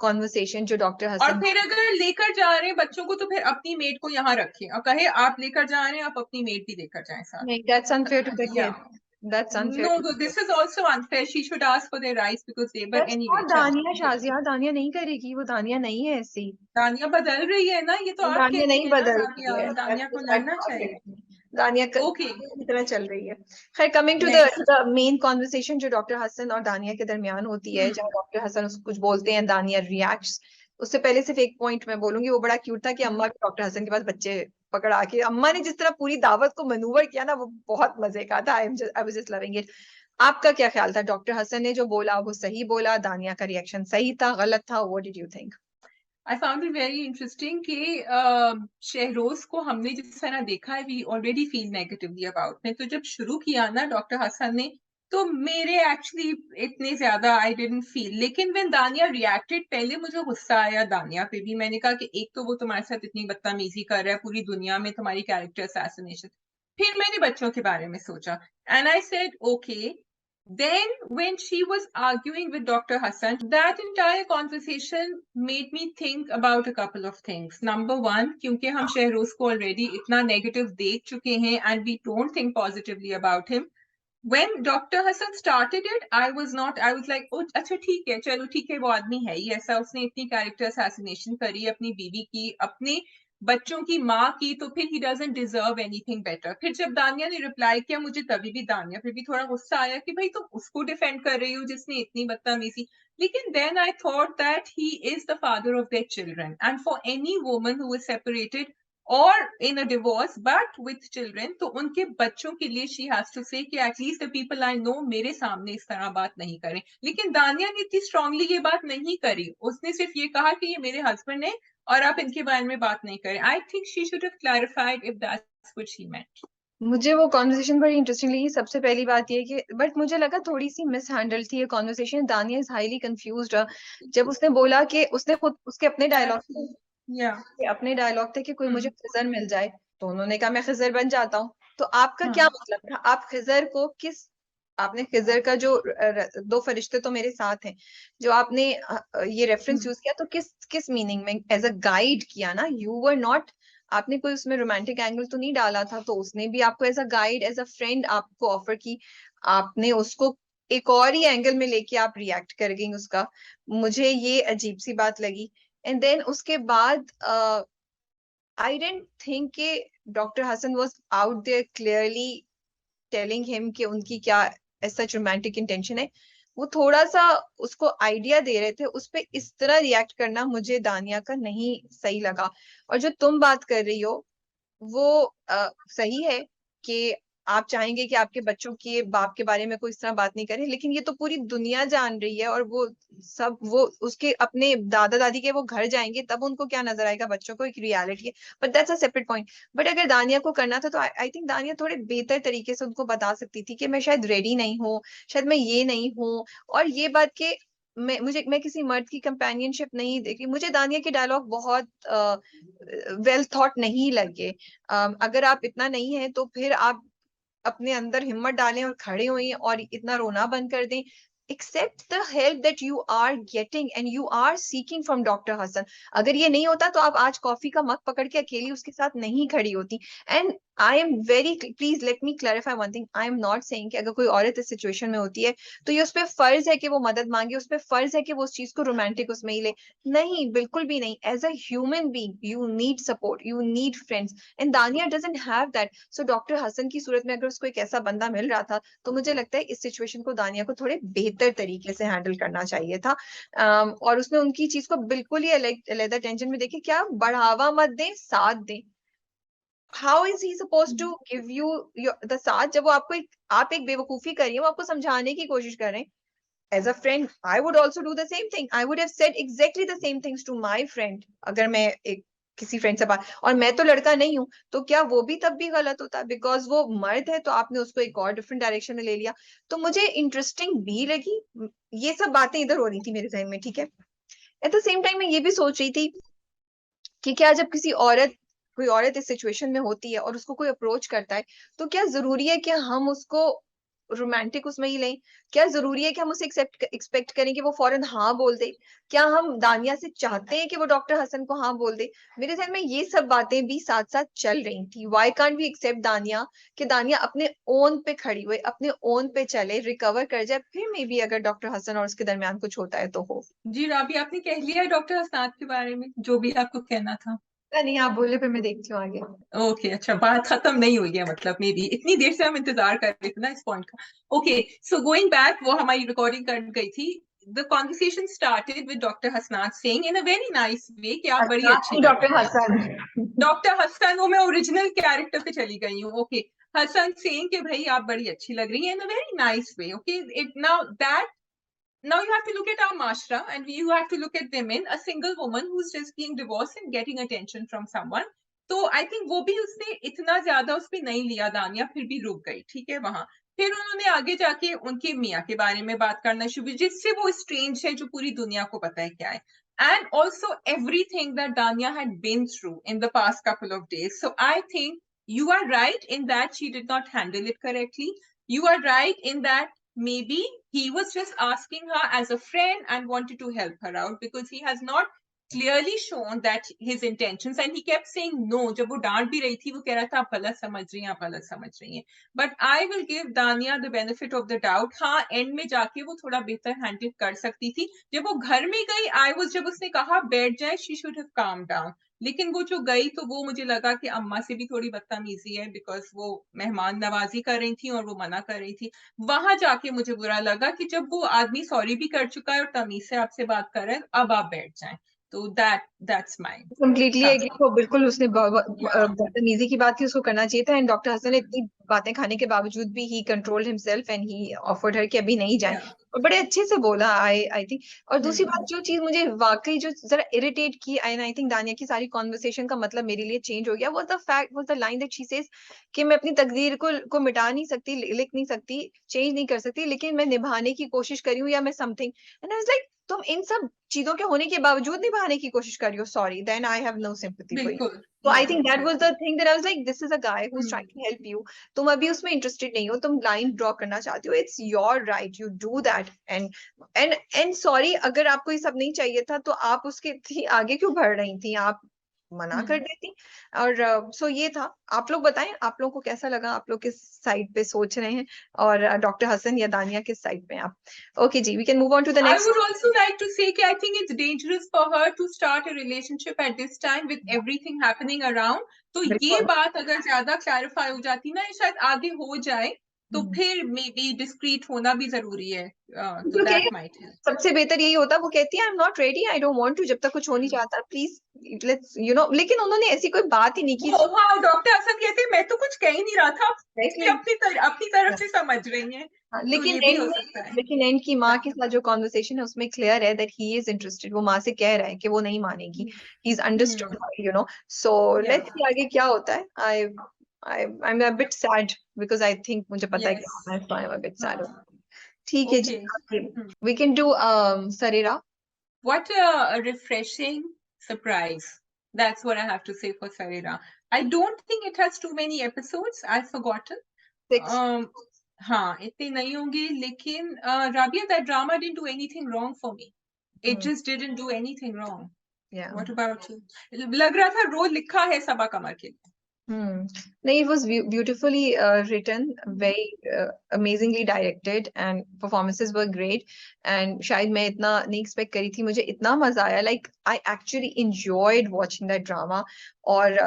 conversation जो डॉक्टर और हसन। फिर अगर लेकर जा रहे हैं बच्चों को तो फिर अपनी मेड को यहाँ रखें और कहे आप लेकर जा रहे हैं, आप अपनी मेड भी लेकर जाएं साथ। नहीं, that's unfair to the या, kid. That's unfair no, to the this kid. is also unfair. She should ask for their rights because they were That's anyway. not चलो, दानिया शाजिया, दानिया नहीं करेगी, वो दानिया नहीं है ऐसी। दानिया बदल रही है ना, ये तो आप दानिया कहती नहीं है ना बदल रही राबिया, है, दानिया को लड़ना चाहिए। दानिया ओके, की तरह चल रही है। खैर, coming to next. The main conversation जो डॉक्टर हसन और दानिया के दरमियान होती है, जहाँ डॉक्टर हसन उसको कुछ बोलते हैं, दानिया रिएक्ट्स। उससे पहले सिर्फ एक पॉइंट मैं बोलूंगी, वो बड़ा क्यूट था कि अम्मा के डॉक्टर हसन के पास बच्चे पकड़ा के अम्मा ने जिस तरह पूरी दावत को मनूवर किया ना, वो बहुत मजे का था। I was just loving it. आपका क्या ख्याल था? डॉक्टर हसन ने जो बोला वो सही बोला? दानिया का रिएक्शन सही था, गलत था? What did you think? I found it very interesting कि शहरोज को हमने जिस तरह देखा है, we already feel negatively about में, तो जब शुरू किया ना डॉक्टर हसन ने, तो मेरे एक्चुअली इतने ज्यादा आई डिडंट फील, लेकिन व्हेन दानिया रिएक्टेड, पहले मुझे गुस्सा आया दानिया पे भी। मैंने कहा कि एक तो वो तुम्हारे साथ इतनी बदतमीजी कर रहा है, पूरी दुनिया में तुम्हारी कैरेक्टर असैसिनेशन। फिर मैंने बच्चों के बारे में सोचा, and I said okay. Then, when she was arguing with Dr. Hassan, that entire conversation made me think about a couple of things. Number one, क्योंकि हम शहरोज को already इतना negative देख चुके हैं and we don't think positively about him. When Dr. Hassan started it, I was like, oh, अच्छा ठीक है, चलो ठीक है, वो आदमी है ही ऐसा, उसने इतनी character assassination करी अपनी बीवी की, अपने बच्चों की माँ की, तो फिर he doesn't deserve anything better. फिर जब दानिया ने रिप्लाई किया, मुझे तभी भी दानिया फिर भी थोड़ा गुस्सा आया कि भाई तुम उसको डिफेंड कर रही हो जिसने इतनी बदतमीजी। लेकिन then I thought that he is the father of their children, and for any woman who is separated or in a divorce but with children, तो उनके बच्चों के लिए she has to say कि at least the people I know मेरे सामने इस तरह बात नहीं करें। लेकिन दानिया ने इतनी स्ट्रांगली ये बात नहीं करी, उसने सिर्फ ये कहा कि ये मेरे हस्बैंड है और आप इनके बारे में बात नहीं करें। I think she should have clarified if that's what she meant. मुझे वो कॉन्वर्सेशन बड़ी इंटरेस्टिंग लगी। सबसे पहली बात ये कि बट मुझे लगा थोड़ी सी मिस हैंडल थी ये कॉन्वर्सेशन। दानिया इज हाईली कंफ्यूज्ड। जब उसने बोला कि उसने खुद उसके या, अपने डायलॉग थे कि कोई मुझे खिजर मिल जाए, तो उन्होंने कहा मैं खिजर बन जाता हूँ। तो आपका क्या मतलब था? आप खिजर को किस आपने खिजर का जो दो फरिश्ते तो मेरे साथ हैं, जो आपने ये रेफरेंस यूज किया, तो किस किस मीनिंग में एज अ गाइड किया ना, यू वर नॉट, आपने कोई उसमें रोमांटिक एंगल तो नहीं डाला था, तो उसने भी आपको as a guide as a friend आपको ऑफर की, आपने उसको एक और ही एंगल में लेके आप रिएक्ट कर गई उसका, मुझे ये अजीब सी बात लगी। एंड देन उसके बाद आई डेंट थिंक कि doctor Hasan was out there clearly telling him कि उनकी क्या ऐसा रोमांटिक इंटेंशन है, वो थोड़ा सा उसको आइडिया दे रहे थे, उस पे इस तरह रिएक्ट करना मुझे दानिया का नहीं सही लगा। और जो तुम बात कर रही हो वो सही है कि आप चाहेंगे कि आपके बच्चों के बाप के बारे में कोई इस तरह बात नहीं करे, लेकिन ये तो पूरी दुनिया जान रही है, और वो सब वो उसके अपने दादा दादी के वो घर जाएंगे तब उनको क्या नजर आएगा, बच्चों को एक रियलिटी है। But that's a separate point. But अगर दानिया को करना था तो आई थिंक दानिया थोड़े बेहतर तरीके से उनको बता सकती थी कि मैं शायद रेडी नहीं हूँ, शायद मैं ये नहीं हूँ, और ये बात के मैं किसी मर्द की कंपेनियनशिप नहीं देखी, मुझे दानिया के डायलॉग बहुत वेल थॉट नहीं लगे। अगर आप इतना नहीं है तो फिर आप अपने अंदर हिम्मत डालें और खड़े होइए और इतना रोना बंद कर दें। Accept the help that you are getting and you are seeking from doctor Hasan. अगर ये नहीं होता तो आप आज कॉफी का मग पकड़ के अकेली उसके साथ नहीं खड़ी होती। And I am very, please let me clarify one thing, I am not saying कि अगर कोई औरत इस सिचुएशन में होती है तो ये उस पर फर्ज है कि वो मदद मांगे, उस पर फर्ज है कि वो उस चीज को रोमांटिक उसमें ही ले। नहीं, बिल्कुल भी नहीं। As a human being you need support, you need friends, and Dania doesn't have that. So doctor Hasan की सूरत में अगर उसको एक ऐसा बंदा मिल रहा था तो मुझे लगता है इस सिचुएशन को दानिया को थोड़े बेहतर तरीके से हैंडल करना चाहिए था। और उसने उनकी चीज को बिल्कुल ही अलग टेंशन में देखे, क्या बढ़ावा मत दें, साथ दें। How is he suppose to give you the साथ, जब वो आपको आप एक बेवकूफी कर रही है, वो आपको समझाने की कोशिश कर रहे हैं। As a friend, I would also do the same thing. I would have said exactly the same things to my friend. अगर मैं एक किसी फ्रेंड से बात, और मैं तो लड़का नहीं हूं, तो क्या वो भी तब भी गलत होता, बिकॉज वो मर्द है तो आपने उसको एक और डिफरेंट डायरेक्शन में ले लिया। तो मुझे इंटरेस्टिंग भी लगी, ये सब बातें इधर हो रही थी मेरे जहन में, ठीक है। एट द सेम टाइम मैं ये भी सोच रही थी कि क्या जब कोई औरत इस सिचुएशन में होती है और उसको कोई अप्रोच करता है, तो क्या जरूरी है कि हम उसको रोमांटिक उसमें ही लें? क्या जरूरी है कि हम उसे एक्सपेक्ट करें कि वो फौरन हाँ बोल दे? क्या हम दानिया से चाहते हैं कि वो डॉक्टर हसन को हाँ बोल दे? मेरे ध्यान में ये सब बातें भी साथ साथ चल रही थी। व्हाई कांट वी एक्सेप्ट दानिया, कि दानिया अपने ओन पे खड़ी हुई, अपने ओन पे चले, रिकवर कर जाए, फिर मे बी अगर डॉक्टर हसन और उसके दरमियान कुछ होता है तो हो। जी राबी, आपने कह लिया है डॉक्टर हसनात के बारे में जो भी आपको कहना था? नहीं, आप बोले, फिर मैं देखती हूँ आगे। ओके, अच्छा, बात खत्म नहीं हुई है मतलब, मे बी इतनी देर से हम इंतजार कर रहे थे ना इस पॉइंट का। ओके, सो गोइंग बैक, वो हमारी रिकॉर्डिंग कट गई थी। The conversation started with doctor Hasnat saying in a very nice वे कि आप बड़ी अच्छी लग डॉक्टर रही हैं। हसन। डॉक्टर हसन, वो मैं ओरिजिनल कैरेक्टर पे चली गई हूँ। ओके, हसन सेइंग कि भाई आप बड़ी अच्छी लग रही हैं in a very nice way. Okay, it now that, now you have to look at our mashra and you have to look at women, a single woman who's just being divorced and getting attention from someone. तो I think वो भी उसने इतना ज्यादा उस पर नहीं लिया, दानिया फिर भी रुक गई, ठीक है वहां। फिर उन्होंने आगे जाके उनके मियाँ के बारे में बात करना शुरू, जिससे वो स्ट्रेंज है जो पूरी दुनिया को पता है क्या है। And also everything that Dania had been through in the past couple of days. So I think you are right in that she did not handle it correctly. You are right in that maybe he was just asking her as a friend and wanted to help her out because he has not clearly shown that his intentions, and he kept saying no. जब वो डांट भी रही थी वो कह रहा था आप गलत समझ रही हैं, आप गलत समझ रही हैं। बट आई विल गिव दानिया the benefit of the doubt, हाँ एंड में जाके वो थोड़ा बेहतर हैंडल कर सकती थी। जब वो घर में गई, आई वाज, जब उसने कहा बैठ जाए, she should have calm down. लेकिन वो जो गई तो वो मुझे लगा कि अम्मा से भी थोड़ी बदतमीजी है, बिकॉज वो मेहमान नवाजी कर रही थी और वो मना कर रही थी। वहां जाके मुझे बुरा लगा कि जब वो आदमी सॉरी भी कर चुका है और तमीज से आपसे बात कर रहा है, अब आप बैठ जाएं। तो that's my completely thought. Agree. वो बिल्कुल उसने या बदतमीजी की बात की, उसको करना चाहिए था। एंड डॉक्टर हसन ने इतनी बातें खाने के बावजूद भी he controlled himself and he offered her कि अभी नहीं जाए, या और बड़े अच्छे से बोला। आई थिंक, और दूसरी बात जो चीज मुझे वाकई जो जरा इरिटेट की, आई थिंक दानिया की सारी कॉन्वर्सेशन का मतलब मेरे लिए चेंज हो गया, was the fact, was the line that she says कि मैं अपनी तकदीर को मिटा नहीं सकती, लिख नहीं सकती, चेंज नहीं कर सकती, लेकिन मैं निभाने की कोशिश करी हूँ, या मैं something. And I was like, तुम इन सब चीजों के होने के बावजूद निभाने की कोशिश कर रही हो, sorry, then I have no sympathy for you. बिल्कुल, So I या think that was the thing that I was like, this is a guy who's trying hmm to help you. तुम अभी उसमें interested नहीं हो, तुम line draw करना चाहते हो, it's your right, you do that. And sorry, अगर आपको ये सब नहीं चाहिए था तो आप उसके इतनी आगे क्यों बढ़ रही थी, आप मना कर देती। और सो ये था। आप लोग बताएं, आप लोगों को कैसा लगा, आप लोग किस साइड पे सोच रहे हैं, और डॉक्टर हसन या दानिया किस साइड पे हैं आप। Okay ji, we can move on to the I next. would also like to say that I think it's dangerous for her to start a relationship at this time with everything happening around. तो ये बिल्कुल। बात अगर ज्यादा clarify हो जाती ना, शायद आगे हो जाए, तो फिर मे बी डिस्क्रीट होना भी जरूरी है, तो क्योंकि दैट माइट हेल्प। सबसे बेहतर यही होता, वो कहती है I am not ready, I don't want to, जब तक कुछ हो नहीं चाहता प्लीज लेट्स लेकिन उन्होंने ऐसी कोई बात ही नहीं की। हाँ, डॉक्टर हसन कहते हैं मैं तो कुछ कह ही नहीं रहा था, Exactly. अपनी तरफ से समझ रही हैं, हाँ, तो लेकिन ये भी एंड हो में सकता है। लेकिन एंड की माँ के साथ जो कॉन्वर्सेशन है उसमें क्लियर है दैट ही इज इंटरेस्टेड, वो माँ से कह रहा है कि वो नहीं मानेगी, he is understood, so let's see आगे क्या होता है। I'm a bit sad because I think मुझे पता है क्या होना है, so I'm a bit sad. ठीक है जी, Okay. we can do Sarira. What a refreshing surprise. That's what I have to say for Sarira. I don't think it has too many episodes. I've forgotten. 6. हाँ, इतने नहीं होंगे, लेकिन Rabia, that drama didn't do anything wrong for me. It just didn't do anything wrong. Yeah. What about you? लग रहा था role लिखा है सबा कमर के लिए। No, it was beautifully written, very amazingly directed, and performances were great. And शायद मैं इतना नहीं expect करी थी, मुझे इतना मजा आया, like I actually enjoyed watching that drama, और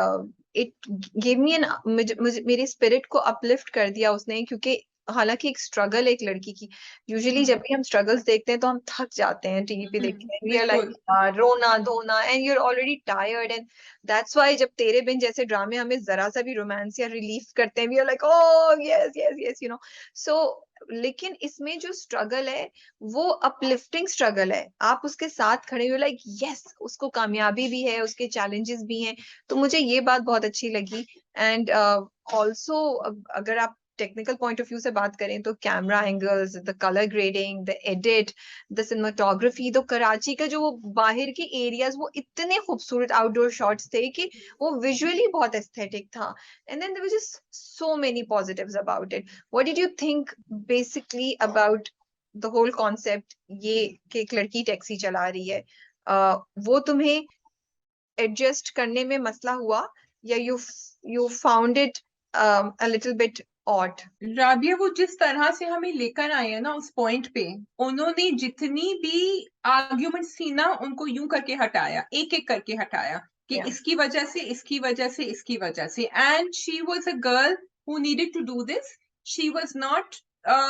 it gave me an मेरे spirit को uplift कर दिया उसने, क्योंकि हालांकि एक स्ट्रगल एक लड़की की, यूजुअली जब भी हम स्ट्रगल्स देखते हैं तो हम थक जाते हैं टीवी पे देख के, वी आर लाइक रोना धोना and you are already tired, and that's why जब तेरे बिन जैसे ड्रामे हमें जरा सा भी रोमांस या रिलीफ करते हैं, we are like oh yes yes yes, so लेकिन इसमें जो स्ट्रगल है वो अपलिफ्टिंग स्ट्रगल है, आप उसके साथ खड़े हो, लाइक यस उसको कामयाबी भी है, उसके चैलेंजेस भी हैं, तो मुझे ये बात बहुत अच्छी लगी। एंड ऑल्सो अगर आप टेक्निकल पॉइंट ऑफ व्यू से बात करें तो camera angles, the colour grading, the edit, the cinematography, तो कराची का जो वो बाहर के एरियाज वो इतने खूबसूरत आउटडोर शॉट्स थे कि वो विजुअली बहुत एस्थेटिक था, and then there was just so many positives about it. What did you think basically about the whole concept, ये कि एक लड़की टैक्सी चला रही है, वो तुम्हें एडजस्ट करने में मसला हुआ, या you found it a little bit odd? Rabia, वो जिस तरह से हमें लेकर आए हैं ना उस पॉइंट पे, उन्होंने जितनी भी आर्ग्यूमेंट्स थी ना उनको यूं करके हटाया, एक एक करके हटाया कि इसकी वजह से, इसकी वजह से, इसकी वजह से, and she was a girl who needed to do this. She was not,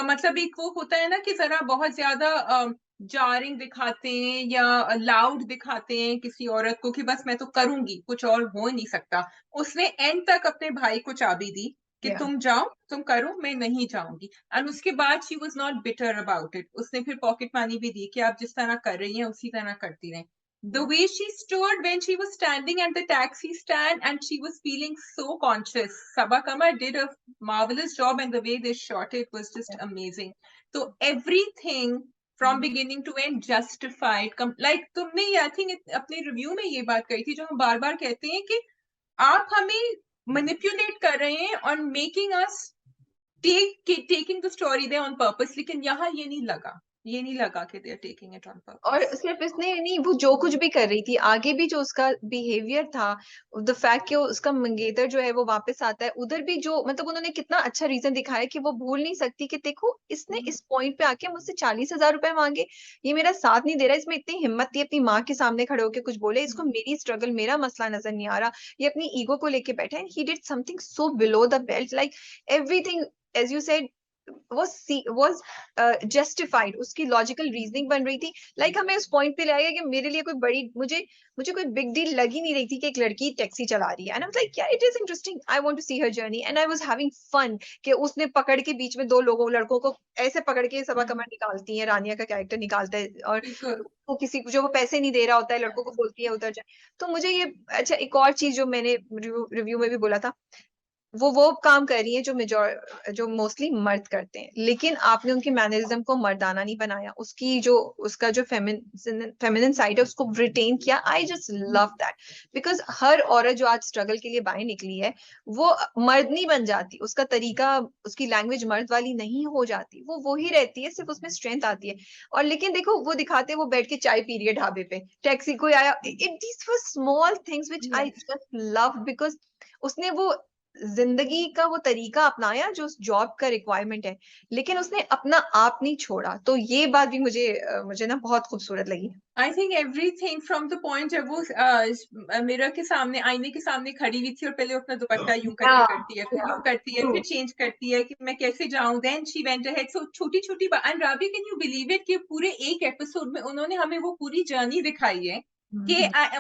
मतलब एक वो होता है ना कि जरा बहुत ज्यादा जारिंग दिखाते हैं या लाउड दिखाते हैं किसी औरत को कि बस मैं तो करूंगी, कुछ और हो नहीं सकता। उसने एंड तक अपने भाई को चाबी दी कि तुम जाओ, तुम करो, मैं नहीं जाऊंगी, एंड उसके बाद she was not bitter about it. उसने फिर पॉकेट मनी भी दी कि आप जिस तरह कर रही हैं उसी तरह करती रहें। The way she stood when she was standing at the taxi stand and she was feeling so conscious. Sabaa Kamar did a marvelous job, and the way they shot it was just amazing. So everything from beginning to end justified. Like तुमने, I think अपने review में ये बात कही थी जो हम बार बार कहते हैं कि आप हमें मैनिपुलेट कर रहे हैं on making us taking the story there on purpose, लेकिन यहाँ ये नहीं लगा कि they are taking it on purpose. और सिर्फ इसने नहीं, वो जो कुछ भी कर रही थी आगे भी जो उसका बिहेवियर था, द फैक्ट कि उसका मंगेतर जो है वो वापस आता है, उधर भी जो मतलब उन्होंने कितना अच्छा रीजन दिखाया कि वो भूल नहीं सकती कि देखो इसने इस पॉइंट पे आके मुझसे 40,000 रुपए मांगे, ये मेरा साथ नहीं दे रहा, इसमें इतनी हिम्मत थी अपनी माँ के सामने खड़े होकर कुछ बोले, इसको मेरी स्ट्रगल मेरा मसला नजर नहीं आ रहा, ये अपनी ईगो को लेके बैठा है, he did something so below the belt, like everything as you said was justified, उसकी लॉजिकल रीजनिंग बन रही थी, लाइक हमें उस पॉइंट पे लाएगा कि मेरे लिए कोई बड़ी मुझे कोई बिग डील लग ही नहीं रही थी कि एक लड़की टैक्सी चला रही है, एंड आई वाज लाइक यार it is interesting, I want to see her journey, and I was having fun कि उसने पकड़ के बीच में दो लड़कों को ऐसे पकड़ के सबा कमर निकालती है, रानिया का कैरेक्टर निकालता है, और वो किसी को जो वो पैसे नहीं दे रहा होता है लड़कों को बोलती है उधर जाए, तो मुझे ये अच्छा, एक और चीज जो मैंने रिव्यू में भी बोला था, वो काम कर रही है जो मोस्टली मर्द करते हैं, लेकिन आपने उनके मैनरिज्म को मर्दाना नहीं बनाया, उसका जो फेमिनिन साइड है उसको रिटेन किया। I just love that, because हर औरत जो आज स्ट्रगल के लिए बाहर निकली है वो मर्द नहीं बन जाती, उसका तरीका, उसकी लैंग्वेज मर्द वाली नहीं हो जाती, वो ही रहती है, सिर्फ उसमें स्ट्रेंथ आती है। और लेकिन देखो वो दिखाते हैं वो बैठ के चाय पी रही है ढाबे पे, टैक्सी कोई आया, it these were small things which I Yes. Just love, because उसने वो जिंदगी का वो तरीका अपनाया जो उस जॉब का रिक्वायरमेंट है, लेकिन उसने अपना आप नहीं छोड़ा। तो ये बात भी मुझे ना बहुत खूबसूरत लगी। I think everything from the point जब वो मिरर के सामने, आईने के सामने खड़ी हुई थी और पहले अपना दुपट्टा यूं करके करती है, फिर यूं करती है, फिर चेंज करती है कि मैं कैसे जाऊं, then she went ahead. So छोटी छोटी बात, and Rabi can you believe it कि पूरे एक एपिसोड में उन्होंने हमें वो पूरी जर्नी दिखाई है कि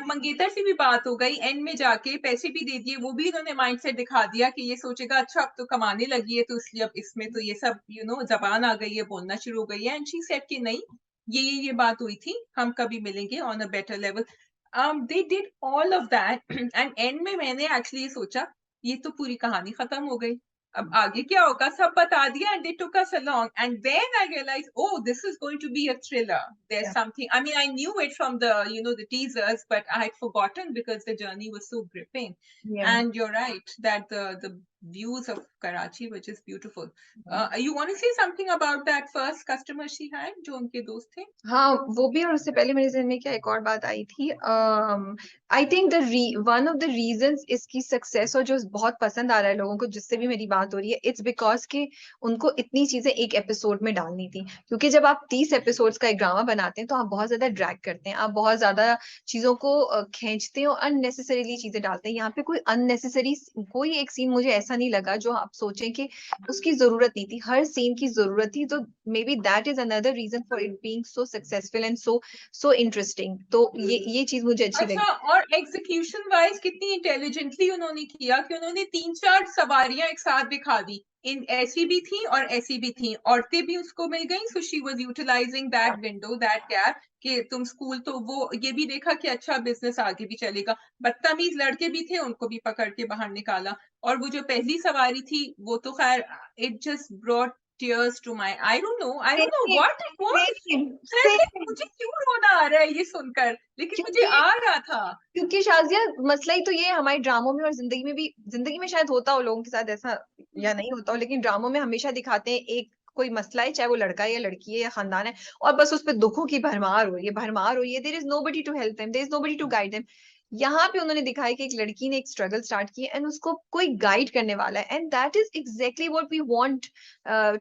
मंगेतर से भी बात हो गई, एंड में जाके पैसे भी दे दिए, वो भी इन्होंने माइंडसेट दिखा दिया कि ये सोचेगा अच्छा अब तो कमाने लगी है तो इसलिए अब इसमें तो ये सब जबान आ गई है, बोलना शुरू हो गई है, एंड शी सेड कि नहीं, ये बात हुई थी, हम कभी मिलेंगे on a better level. They did all of that and and में मैंने एक्चुअली सोचा ये तो पूरी कहानी खत्म हो गई, अब आगे क्या होगा सब बता दिया, and they took us along, and then I realise oh, this is going to be a thriller. There's something, I mean, I knew it from the teasers, but I had forgotten because the journey was so gripping. And you're right that the views of Karachi were just beautiful. You want to say something about that first customer she had जो उनके दोस्त थे? हाँ वो भी, और उससे पहले मेरे जहन में क्या एक और बात आई थी। I think one of the reasons इसकी सक्सेस और जो बहुत पसंद आ रहा है लोगों को, जिससे भी मेरी बात हो रही है, इट्स बिकॉज कि उनको इतनी चीजें एक एपिसोड में डालनी थी। क्योंकि जब आप 30 एपिसोड्स का एक ड्रामा बनाते हैं तो आप बहुत ज्यादा ड्रैग करते हैं, आप बहुत ज्यादा चीजों को खींचते हैं और अननेसेसरीली चीजें डालते हैं। यहाँ पे कोई अननेसेसरी कोई एक सीन मुझे ऐसा नहीं लगा जो आप सोचें कि उसकी जरूरत नहीं थी, हर सीन की जरूरत थी। तो maybe that is another reason for it being so successful and so interesting. तो ये चीज मुझे अच्छी अच्छा, लगी। और एग्जीक्यूशन वाइज कितनी इंटेलिजेंटली उन्होंने किया कि उन्होंने 3-4 सवारियां एक साथ दिखा दी, इन ऐसी भी थी और ऐसी भी थी, औरतें भी उसको मिल गई, so she was utilising that window, that gap कि तुम स्कूल, तो वो ये भी देखा कि अच्छा बिजनेस आगे भी चलेगा। बदतमीज लड़के भी थे, उनको भी पकड़ के बाहर निकाला, और वो जो पहली सवारी थी वो तो खैर it just brought tears to my, I don't know what it was. Same Seriously, same, मुझे क्यों रोना आ रहा है ये सुनकर, लेकिन मुझे क्योंकि आ रहा था। क्योंकि शाजिया मसला ही तो ये है, हमारे ड्रामों में और जिंदगी में भी, जिंदगी में शायद होता हो लोगों के साथ ऐसा या नहीं होता हो, लेकिन ड्रामों में हमेशा दिखाते हैं एक कोई मसला है, चाहे वो लड़का है या लड़की है या खानदान है, और बस उस पर दुखों की भरमार हो रही है, भरमार हो रही है, there is nobody to help them, there is nobody to guide them. यहाँ पे उन्होंने दिखाया कि एक लड़की ने एक स्ट्रगल स्टार्ट की एंड उसको कोई गाइड करने वाला है, and that is exactly what we want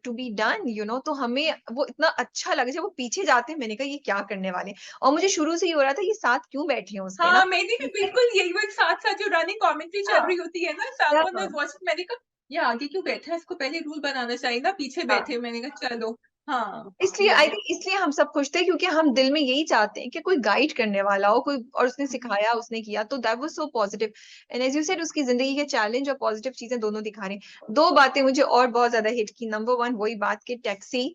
to be done, you know. तो हमें वो इतना अच्छा लगा जब वो पीछे जाते हैं, मैंने कहा ये क्या करने वाले हैं। और मुझे शुरू से ही हो रहा था ये साथ क्यों बैठे हैं उसके ना। हाँ, मैंने भी बिल्कुल यही, वो एक साथ साथ जो रनिंग कमेंट्री चल हाँ, रही होती है ना, someone was watching, मैंने कहा ये आगे क्यों बैठा है, इसको पहले रूल बनाना चाहिए ना, पीछे हाँ। बैठे, मैंने कहा चलो। हाँ, इसलिए आई थिंक इसलिए हम सब खुश थे, क्योंकि हम दिल में यही चाहते हैं कि कोई गाइड करने वाला हो, कोई, और उसने सिखाया, उसने किया, तो that was so positive. And as you said उसकी जिंदगी के चैलेंज और पॉजिटिव चीजें दोनों दिखा रहे हैं। दो बातें मुझे और बहुत ज्यादा हिट की। नंबर वन, वही बात कि टैक्सी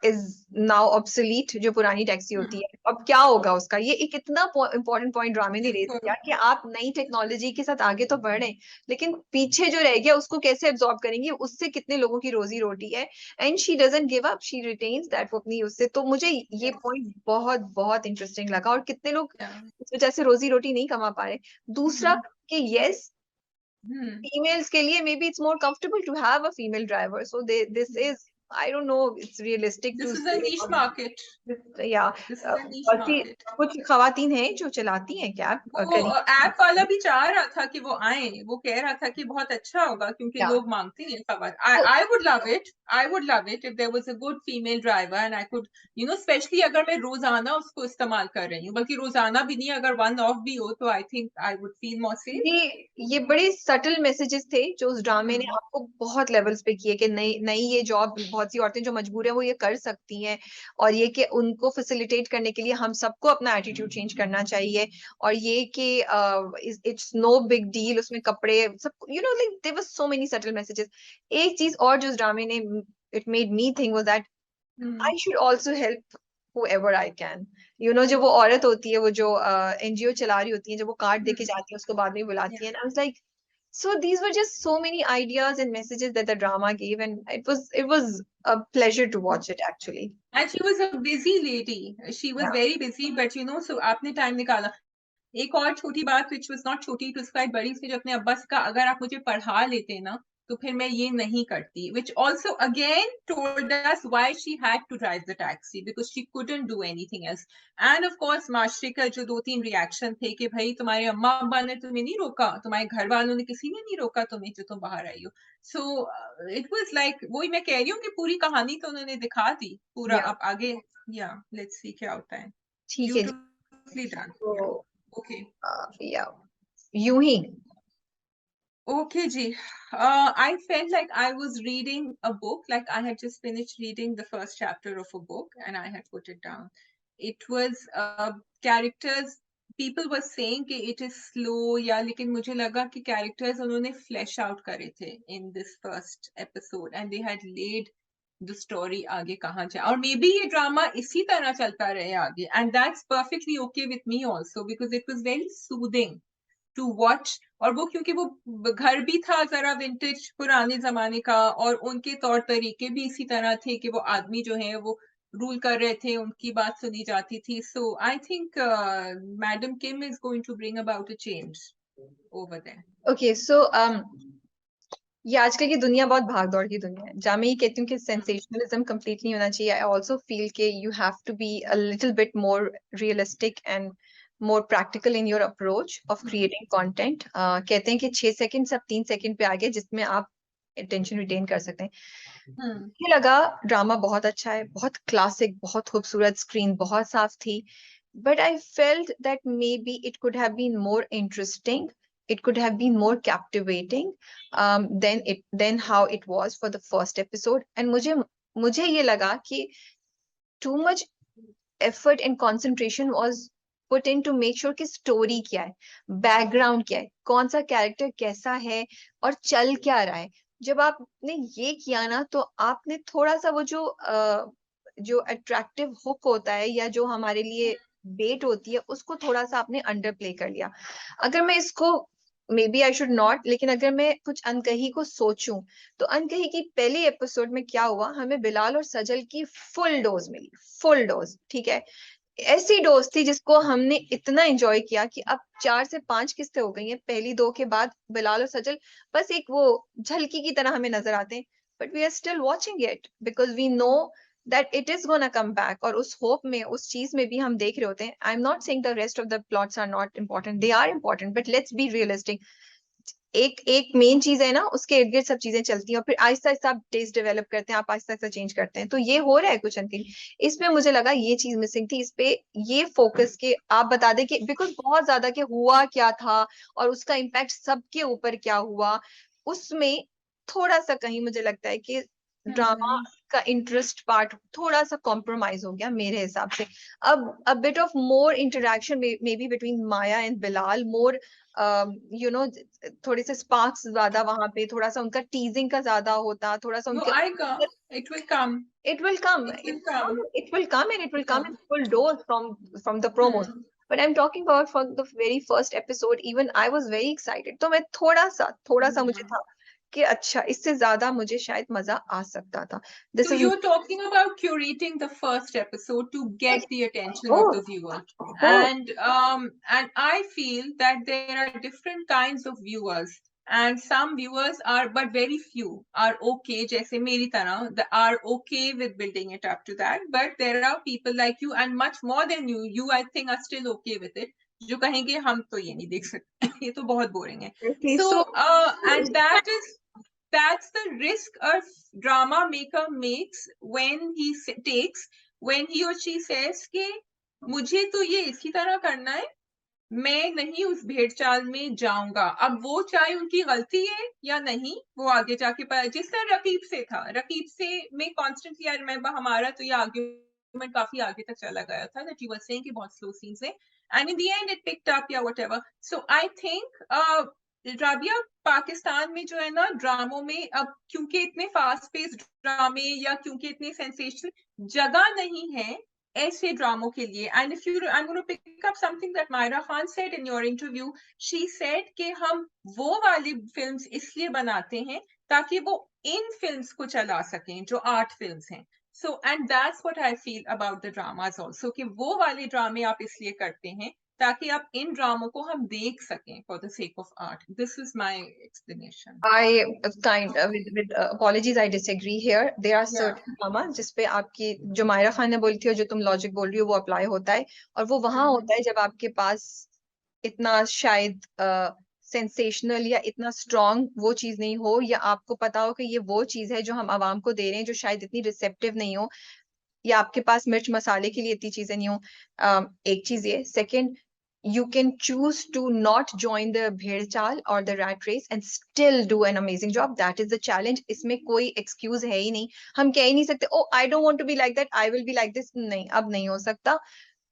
इज नाउ ऑब्सोलीट, जो पुरानी टैक्सी होती है अब क्या होगा उसका। ये एक इतना इंपॉर्टेंट पॉइंट ड्रामे ने रेज बिल्कुल। किया कि आप नई टेक्नोलॉजी के साथ आगे तो बढ़ रहे हैं, लेकिन पीछे जो रह गया उसको कैसे एब्जॉर्ब करेंगे, उससे कितने लोगों की रोजी रोटी है। And she doesn't give up, she retains that वो अपनी उससे। तो मुझे ये पॉइंट बहुत बहुत इंटरेस्टिंग लगा, और कितने लोग इस वजह से रोजी रोटी नहीं कमा पा रहे। दूसरा कि यस, females के लिए maybe it's more comfortable to have a female driver, so this is, I don't know, it's realistic This to is a say, niche market. yeah, This is a niche बहुत सी market. कुछ खवातीन हैं जो चलाती हैं cab वो करीब। App वाला भी चाह रहा था कि वो आए, वो कह रहा था कि बहुत अच्छा होगा क्योंकि या लोग मांगते हैं खबर। तो I would love it. I would love it if there was a good female driver and I could, especially अगर मैं रोजाना उसको इस्तेमाल कर रही हूँ, बल्कि रोजाना भी नहीं, अगर वन ऑफ भी हो तो I think I would feel more safe. ये बड़े सटल मैसेजेस थे जो उस ड्रामे ने आपको बहुत लेवल्स पे किए, कि नई नई ये जॉब बहुत सी औरतें जो मजबूर है वो ये कर सकती हैं, और ये कि उनको फैसिलिटेट करने के लिए हम सबको अपना एटीट्यूड चेंज करना चाहिए। और ये कि इट्स नो बिग डील, उसमें कपड़े सब, you know, like there was so many subtle messages. एक चीज और जो उस ड्रामे ने, it made me think was that I should also help whoever I can, you know। जो वो औरत होती है, वो जो एनजीओ चला रही होती है, जब वो कार्ड देके जाती है उसको बाद में बुलाती है, and I was like, So these were just so many ideas and messages that the drama gave, and it was a pleasure to watch it actually. And she was a busy lady. She was Yeah. very busy, but you know, so आपने time निकाला. एक और छोटी बात which was not छोटी, it was quite बड़ी, उसने जो अपने अब्बा से कहा, अगर आप मुझे पढ़ा लेते ना तो फिर मैं ये नहीं करती, which also again told us why she had to drive the taxi, because she couldn't do anything else. And of course माशरे का जो 2-3 रिएक्शन थे कि भाई तुम्हारे अम्मा अब्बा ने तुम्हें नहीं रोका, तुम्हारे घर वालों ने किसी ने नहीं रोका तुम्हें जो तुम बाहर आई हो. So it was like, वही मैं कह रही हूँ कि पूरी कहानी तो उन्होंने दिखा दी पूरा. Yeah. अब आगे yeah, let's see क्या होता है. ठीक है जी. Beautifully done. तो Yeah. Okay. yeah, यूं ही. Okay, Ji. I felt like I was reading a book, like I had just finished reading the first chapter of a book and I had put it down. It was characters, people were saying कि it is slow, या लेकिन मुझे लगा कि characters उन्होंने flesh out करे थे in this first episode and they had laid the story आगे कहाँ जाए, और maybe ये drama इसी तरह चलता रहे आगे, and that's perfectly okay with me also because it was very soothing to watch. और वो क्योंकि वो घर भी था जरा विंटेज पुराने जमाने का, और उनके तौर तरीके भी इसी तरह थे कि वो आदमी जो है वो रूल कर रहे थे, उनकी बात सुनी जाती थी. So I think madam Kim is going to bring about a change over there. Okay so ये आजकल की दुनिया बहुत भाग दौड़ की दुनिया है, जहाँ मैं ये कहती हूँ कि सेंसेशनलिज्म कंप्लीटली होना चाहिए. आई ऑल्सो फील के you have to be a little bit more realistic and more practical in your approach of creating content. कहते हैं कि 6 सेकंड से 3 सेकंड पे आगे जिसमें आप attention retain कर सकते हैं. मुझे लगा ड्रामा बहुत अच्छा है, बहुत क्लासिक, बहुत खूबसूरत, स्क्रीन बहुत साफ थी, but I felt that maybe it could have been more interesting, it could have been more captivating than how it was for the first episode. And मुझे ये लगा कि too much effort and concentration was put in to make sure कि story क्या है, background क्या है, कौन सा कैरेक्टर कैसा है और चल क्या रहा है. जब आपने ये किया ना तो आपने थोड़ा सा वो जो अट्रैक्टिव हुक होता है या जो हमारे लिए बेट होती है उसको थोड़ा सा आपने अंडर प्ले कर लिया. अगर मैं इसको maybe I should not, लेकिन अगर मैं कुछ अनकही को सोचूं तो अनकही की पहले एपिसोड में क्या हुआ, हमें बिलाल और सजल की फुल डोज मिली, फुल डोज. ठीक है, ऐसी डोज थी जिसको हमने इतना एंजॉय किया कि अब 4 से 5 किस्तें हो गई हैं. पहली 2 के बाद बिलाल और सजल बस एक वो झलकी की तरह हमें नजर आते हैं, but we are still watching it because we know that it is gonna come back. और उस होप में, उस चीज में भी हम देख रहे होते हैं. I am not saying the rest of the plots are not important, they are important, but let's be realistic. एक एक मेन चीज है ना, उसके इर्द गिर्द सब चीजें चलती हैं और फिर आहिस्ता आहिस्ता आप टेस्ट डेवलप करते हैं, आप आहिस्ता आहिस्ता चेंज करते हैं. तो ये हो रहा है कुछ अंतिम. इसमें मुझे लगा ये चीज मिसिंग थी, इस पे ये फोकस के आप बता दें कि बिकॉज बहुत ज्यादा कि हुआ क्या था और उसका इम्पैक्ट सबके ऊपर क्या हुआ, उसमें थोड़ा सा कहीं मुझे लगता है कि ड्रामा का इंटरेस्ट पार्ट थोड़ा सा कॉम्प्रोमाइज हो गया मेरे हिसाब से. अब a bit of more interaction may be between Maya and Bilal, more you know थोड़े से स्पार्क्स ज्यादा वहां पे, थोड़ा सा उनका टीजिंग का ज्यादा होता, थोड़ा सा वो उनके आएगा, it will come, it will come, it will come. it will come, and it will come Yeah. in full dose from the promos. But I'm talking about from the very first episode, even I was very excited. तो मैं थोड़ा सा मुझे था कि अच्छा इससे ज्यादा मुझे शायद मजा आ सकता था. This So is you're talking about curating the first episode to get the attention of the viewer. oh, And I feel that there are different kinds of viewers, and some viewers are, but very few are okay, जैसे मेरी तरह, are okay with building it up to that. But there are people like you and much more than you I think are still okay with it, जो कहेंगे हम तो ये नहीं देख सकते, ये तो बहुत boring है. okay, So so and that's the risk a drama maker makes when he takes, when he or she says कि मुझे तो ये इसी तरह करना है, मैं नहीं उस भेड़ चाल में जाऊंगा. अब वो चाहे उनकी गलती है या नहीं, वो आगे जाके पता, जिस तरह रकीब से था, रकीब से में कॉन्स्टेंटली आई रिमेम्बर हमारा तो ये आर्ग्यूमेंट काफी आगे तक चला गया था, दैट यू वर सेइंग कि बहुत स्लो सीन्स है, and in the end it picked up yeah whatever. So I think Rabia, Pakistan में जो है ना ड्रामों में, अब क्योंकि इतने फास्ट पेस्ड ड्रामे या क्योंकि इतने सेंसेशनल जगह नहीं है ऐसे ड्रामों के लिए. And if you I am going to pick up something that Maira Khan said in your interview, she said कि हम वो वाली फिल्म्स इसलिए बनाते हैं ताकि वो इन फिल्म्स को चला सकें जो आर्ट फिल्म्स हैं. So, and that's what I feel about the dramas also, कि वो वाले ड्रामे आप इसलिए करते हैं ताकि आप इन ड्रामों को हम देख सकें for the sake of art. This is my explanation. I with apologies, I disagree here. There are Yeah. certain drama जिसपे आपकी जो मायरा खान ने बोली थी और जो तुम लॉजिक बोल रही हो वो अप्लाई होता है, और वो वहां होता है जब आपके पास इतना शायद सेंसेशनल या इतना स्ट्रॉन्ग वो चीज नहीं हो, या आपको पता हो कि ये वो चीज है जो हम आवाम को दे रहे हैं जो शायद इतनी रिसेप्टिव नहीं हो, या आपके पास मिर्च मसाले के लिए इतनी चीजें नहीं हो. एक चीज ये. Second, you can choose to not join the bhed chal or the rat race and still do an amazing job. That is the challenge. इसमें कोई excuse है ही नहीं. हम कह ही नहीं सकते, oh I don't want to be like that, I will be like this. नहीं, अब नहीं हो सकता.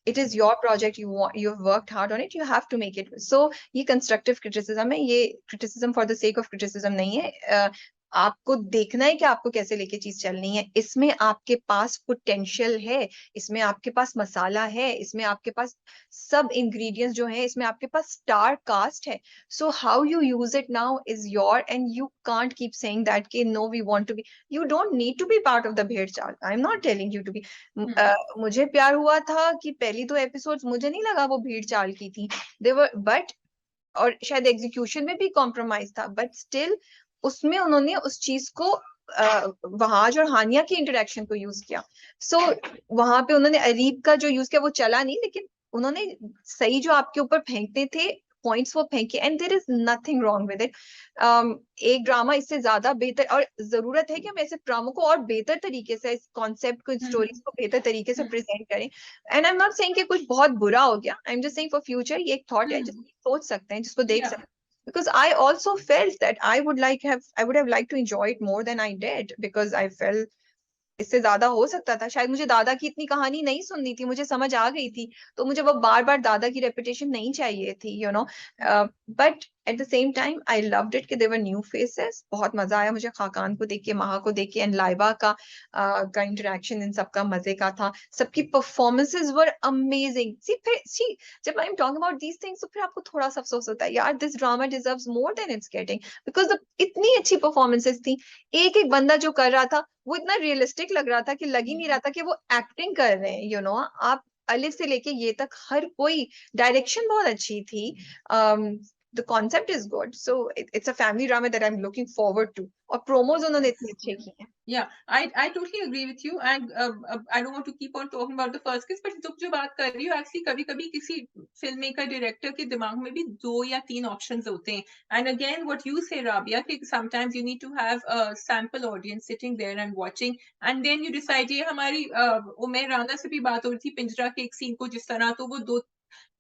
It is your project, you've worked hard on it, you have to make it. So ये constructive criticism है, ये criticism for the sake of criticism नहीं है. आपको देखना है कि आपको कैसे लेके चीज चलनी है. इसमें आपके पास पोटेंशियल है, इसमें आपके पास मसाला है, इसमें आपके पास सब इंग्रेडिएंट्स जो है, इसमें आपके पास स्टार कास्ट है. So how you use it now is your, and you can't keep saying that कि no we want to be. You don't need to be part of the भेड़ चाल. I am not telling you to be. मुझे प्यार हुआ था कि पहली 2 episodes मुझे नहीं लगा वो भीड़ चाल की थी. देवर बट, और शायद एग्जीक्यूशन में भी कॉम्प्रोमाइज था, बट स्टिल उसमें उन्होंने उस चीज को वहाज और हानिया की इंटरेक्शन को यूज किया. सो वहां पे उन्होंने अरीब का जो यूज किया वो चला नहीं, लेकिन उन्होंने सही जो आपके ऊपर फेंकते थे पॉइंट्स वो फेंके, and there is nothing wrong with it. एक ड्रामा इससे ज्यादा बेहतर, और जरूरत है कि हम ऐसे ड्रामों को और बेहतर तरीके से, इस कॉन्सेप्ट को, स्टोरीज को बेहतर तरीके से प्रेजेंट करें. And I am not saying कि कुछ बहुत बुरा हो गया, आई am just saying for future ये एक थॉट है जिसको सोच सकते हैं, जिसको देख सकते हैं. Because I also felt that I would have liked to enjoy it more than I did, because I felt इससे ज्यादा हो सकता था. शायद मुझे दादा की इतनी कहानी नहीं सुननी थी, मुझे समझ आ गई थी, तो मुझे वो बार बार दादा की रेपुटेशन नहीं चाहिए थी, you know. But at the same time I loved it कि देवर न्यू फेसेस. बहुत मजा आया मुझे खाकान को देख के, महा को देख के, एंड लाइबा का इंटरेक्शन इन सबका मजे का था. सबकी परफॉर्मेंसेज वर अमेजिंग. सी जब I am talking about these things तो फिर आपको थोड़ा सा अफसोस होता है, यार this drama deserves more than it's getting, because इतनी अच्छी परफॉर्मेंसेज थी. एक एक बंदा जो कर रहा था वो इतना रियलिस्टिक लग रहा था कि लग ही नहीं रहा था कि वो एक्टिंग कर रहे हैं, यू नो. आप अलिफ से लेके ये तक हर कोई, डायरेक्शन बहुत अच्छी थी. The concept is good, so it's a family drama that I am looking forward to. और प्रोमोज उन्होंने इतने अच्छे किए हैं. Yeah, I totally agree with you, and I don't want to keep on talking about the first kiss, but तुम जो बात कर रही हो, actually कभी कभी किसी फिल्म मेकर डायरेक्टर के दिमाग में भी 2 या 3 options होते हैं. And again, what you say, Rabia, कि sometimes you need to have a sample audience sitting there and watching, and then you decide. ये हमारी उमर राना से भी बात हो रही थी पिंजरा के एक सीन को जिस तरह, तो वो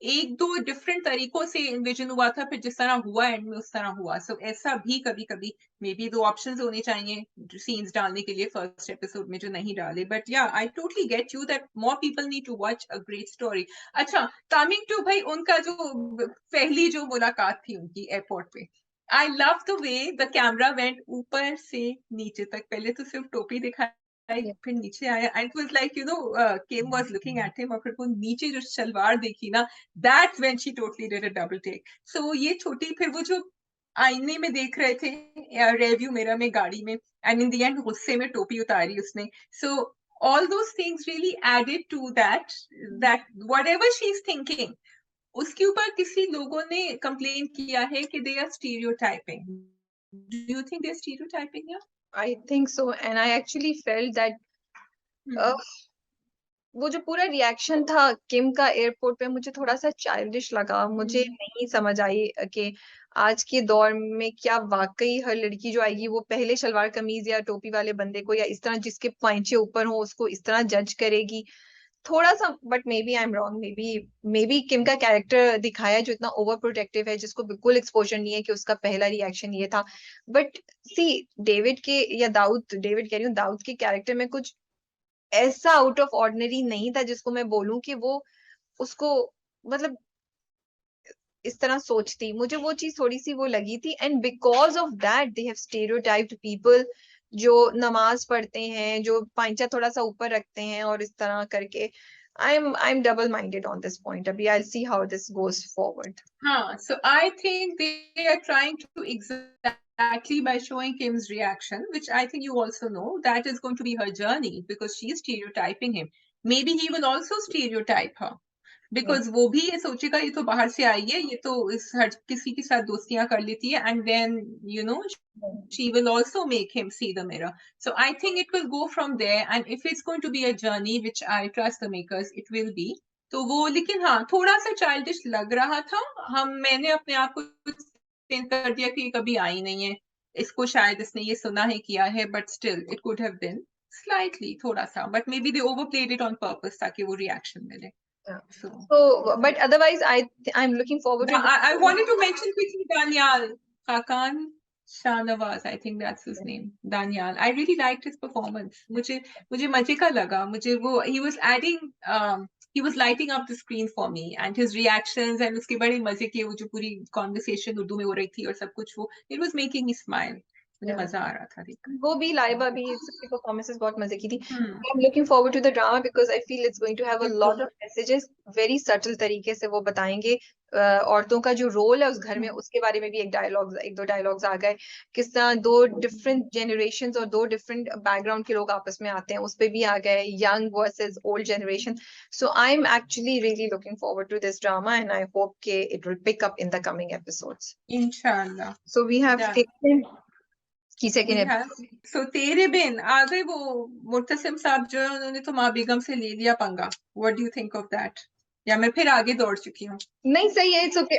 1-2 डिफरेंट तरीकों से इन्विजन हुआ था, फिर जिस तरह हुआ एंड में उस तरह हुआ. सो ऐसा भी कभी कभी मे बी 2 ऑप्शंस होने चाहिए सीन्स डालने के लिए फर्स्ट एपिसोड में जो नहीं डाले. But yeah, I totally get you that more people need to watch a great story. अच्छा, कमिंग टू भाई उनका जो पहली जो मुलाकात थी उनकी एयरपोर्ट पे, I love the way the camera went ऊपर से नीचे तक. पहले तो सिर्फ टोपी दिखाई, फिर नीचे आया, and it was like, you know, Kim was looking at him, और फिर वो नीचे जो सलवार देखी ना, that's when she totally did a double take. So ये छोटी, फिर वो जो आईने में देख रहे थे रिव्यू मिरर में गाड़ी में, एंड इन द एंड गुस्से में टोपी उतारी उसने. सो all those things really added to that whatever she's thinking, उसके ऊपर किसी लोगों ने कंप्लेन किया है कि they are stereotyping. Do you think they're stereotyping? Yeah. I think so, and I actually felt that वो जो पूरा रिएक्शन था किम का एयरपोर्ट पे, मुझे थोड़ा सा चाइल्डिश लगा. मुझे नहीं समझ आई कि आज के दौर में क्या वाकई हर लड़की जो आएगी वो पहले शलवार कमीज या टोपी वाले बंदे को, या इस तरह जिसके पैंचे ऊपर हो उसको इस तरह जज करेगी. थोड़ा सा, but maybe I am wrong. Maybe Kim का कैरेक्टर दिखाया जो इतना ओवर प्रोटेक्टिव है, जिसको बिल्कुल एक्सपोजर नहीं है, कि उसका पहला रिएक्शन ये था. बट सी, डेविड के, या डेविड कह रही हूँ, दाऊद के कैरेक्टर में कुछ ऐसा आउट ऑफ ऑर्डिनरी नहीं था जिसको मैं बोलूं कि वो उसको, मतलब इस तरह सोचती. मुझे वो चीज थोड़ी सी वो लगी थी, and because of that they have stereotyped people जो नमाज पढ़ते हैं, जो पांचा थोड़ा सा ऊपर रखते हैं और इस तरह करके. I'm double-minded on this point. Abhi, I'll see how this goes forward. So I think they are trying to exactly by showing Kim's reaction, which I think you also know, that is going to be her journey because she is stereotyping him. Maybe he will also stereotype her. Because वो भी ये सोचेगा ये तो बाहर से आई है, ये तो इस हर किसी के साथ दोस्तियां कर लेती है, and then you know she will also make him see the mirror. So I think it will go from there, and if it's going to be a journey, which I trust the makers, it will be. तो वो लेकिन हाँ थोड़ा सा childish लग रहा था. मैंने अपने आप को चेंज कर दिया कि ये कभी आई नहीं है, इसको शायद इसने ये सुना है किया है, but still it could have been slightly थोड़ा सा, but maybe they overplayed it on purpose ताकि वो रिएक्शन मिले. So, but otherwise, I'm looking forward to. I wanted to mention quickly Daniel Hakan Shahnawaz, I think that's his name. Daniel. I really liked his performance. मुझे मजे का लगा. मुझे वो he was adding he was lighting up the screen for me, and his reactions and उसके बड़े मजे के वो जो पूरी conversation उर्दू में हो रही थी और सब कुछ वो it was making me smile. मुझे मजा आ रहा था देखकर. वो भी लाइबा भी सबकी performances बहुत मजे की थी. I'm looking forward to the drama because I feel it's going to have a lot of messages. Very subtle तरीके से वो बताएंगे. औरतों का जो रोल है उस घर में उसके बारे में भी एक दो डायलॉग्स आ गए. किस तरह दो डिफरेंट जनरेशंस और दो डिफरेंट बैकग्राउंड के लोग आपस में आते हैं उस पे भी आ गए. Young versus old generation. So I'm actually really looking forward to this drama, and I hope it will pick up in the coming episodes. Inshallah. So we have taken की सेकंड एपिसोड. सो तेरे बिन आ गए वो मुर्तसिम साहब जो उन्होंने तो माँ बेगम से ले लिया पंगा. What do you think of that? या मैं फिर आगे दौड़ चुकी हूँ? नहीं सही है. It's okay.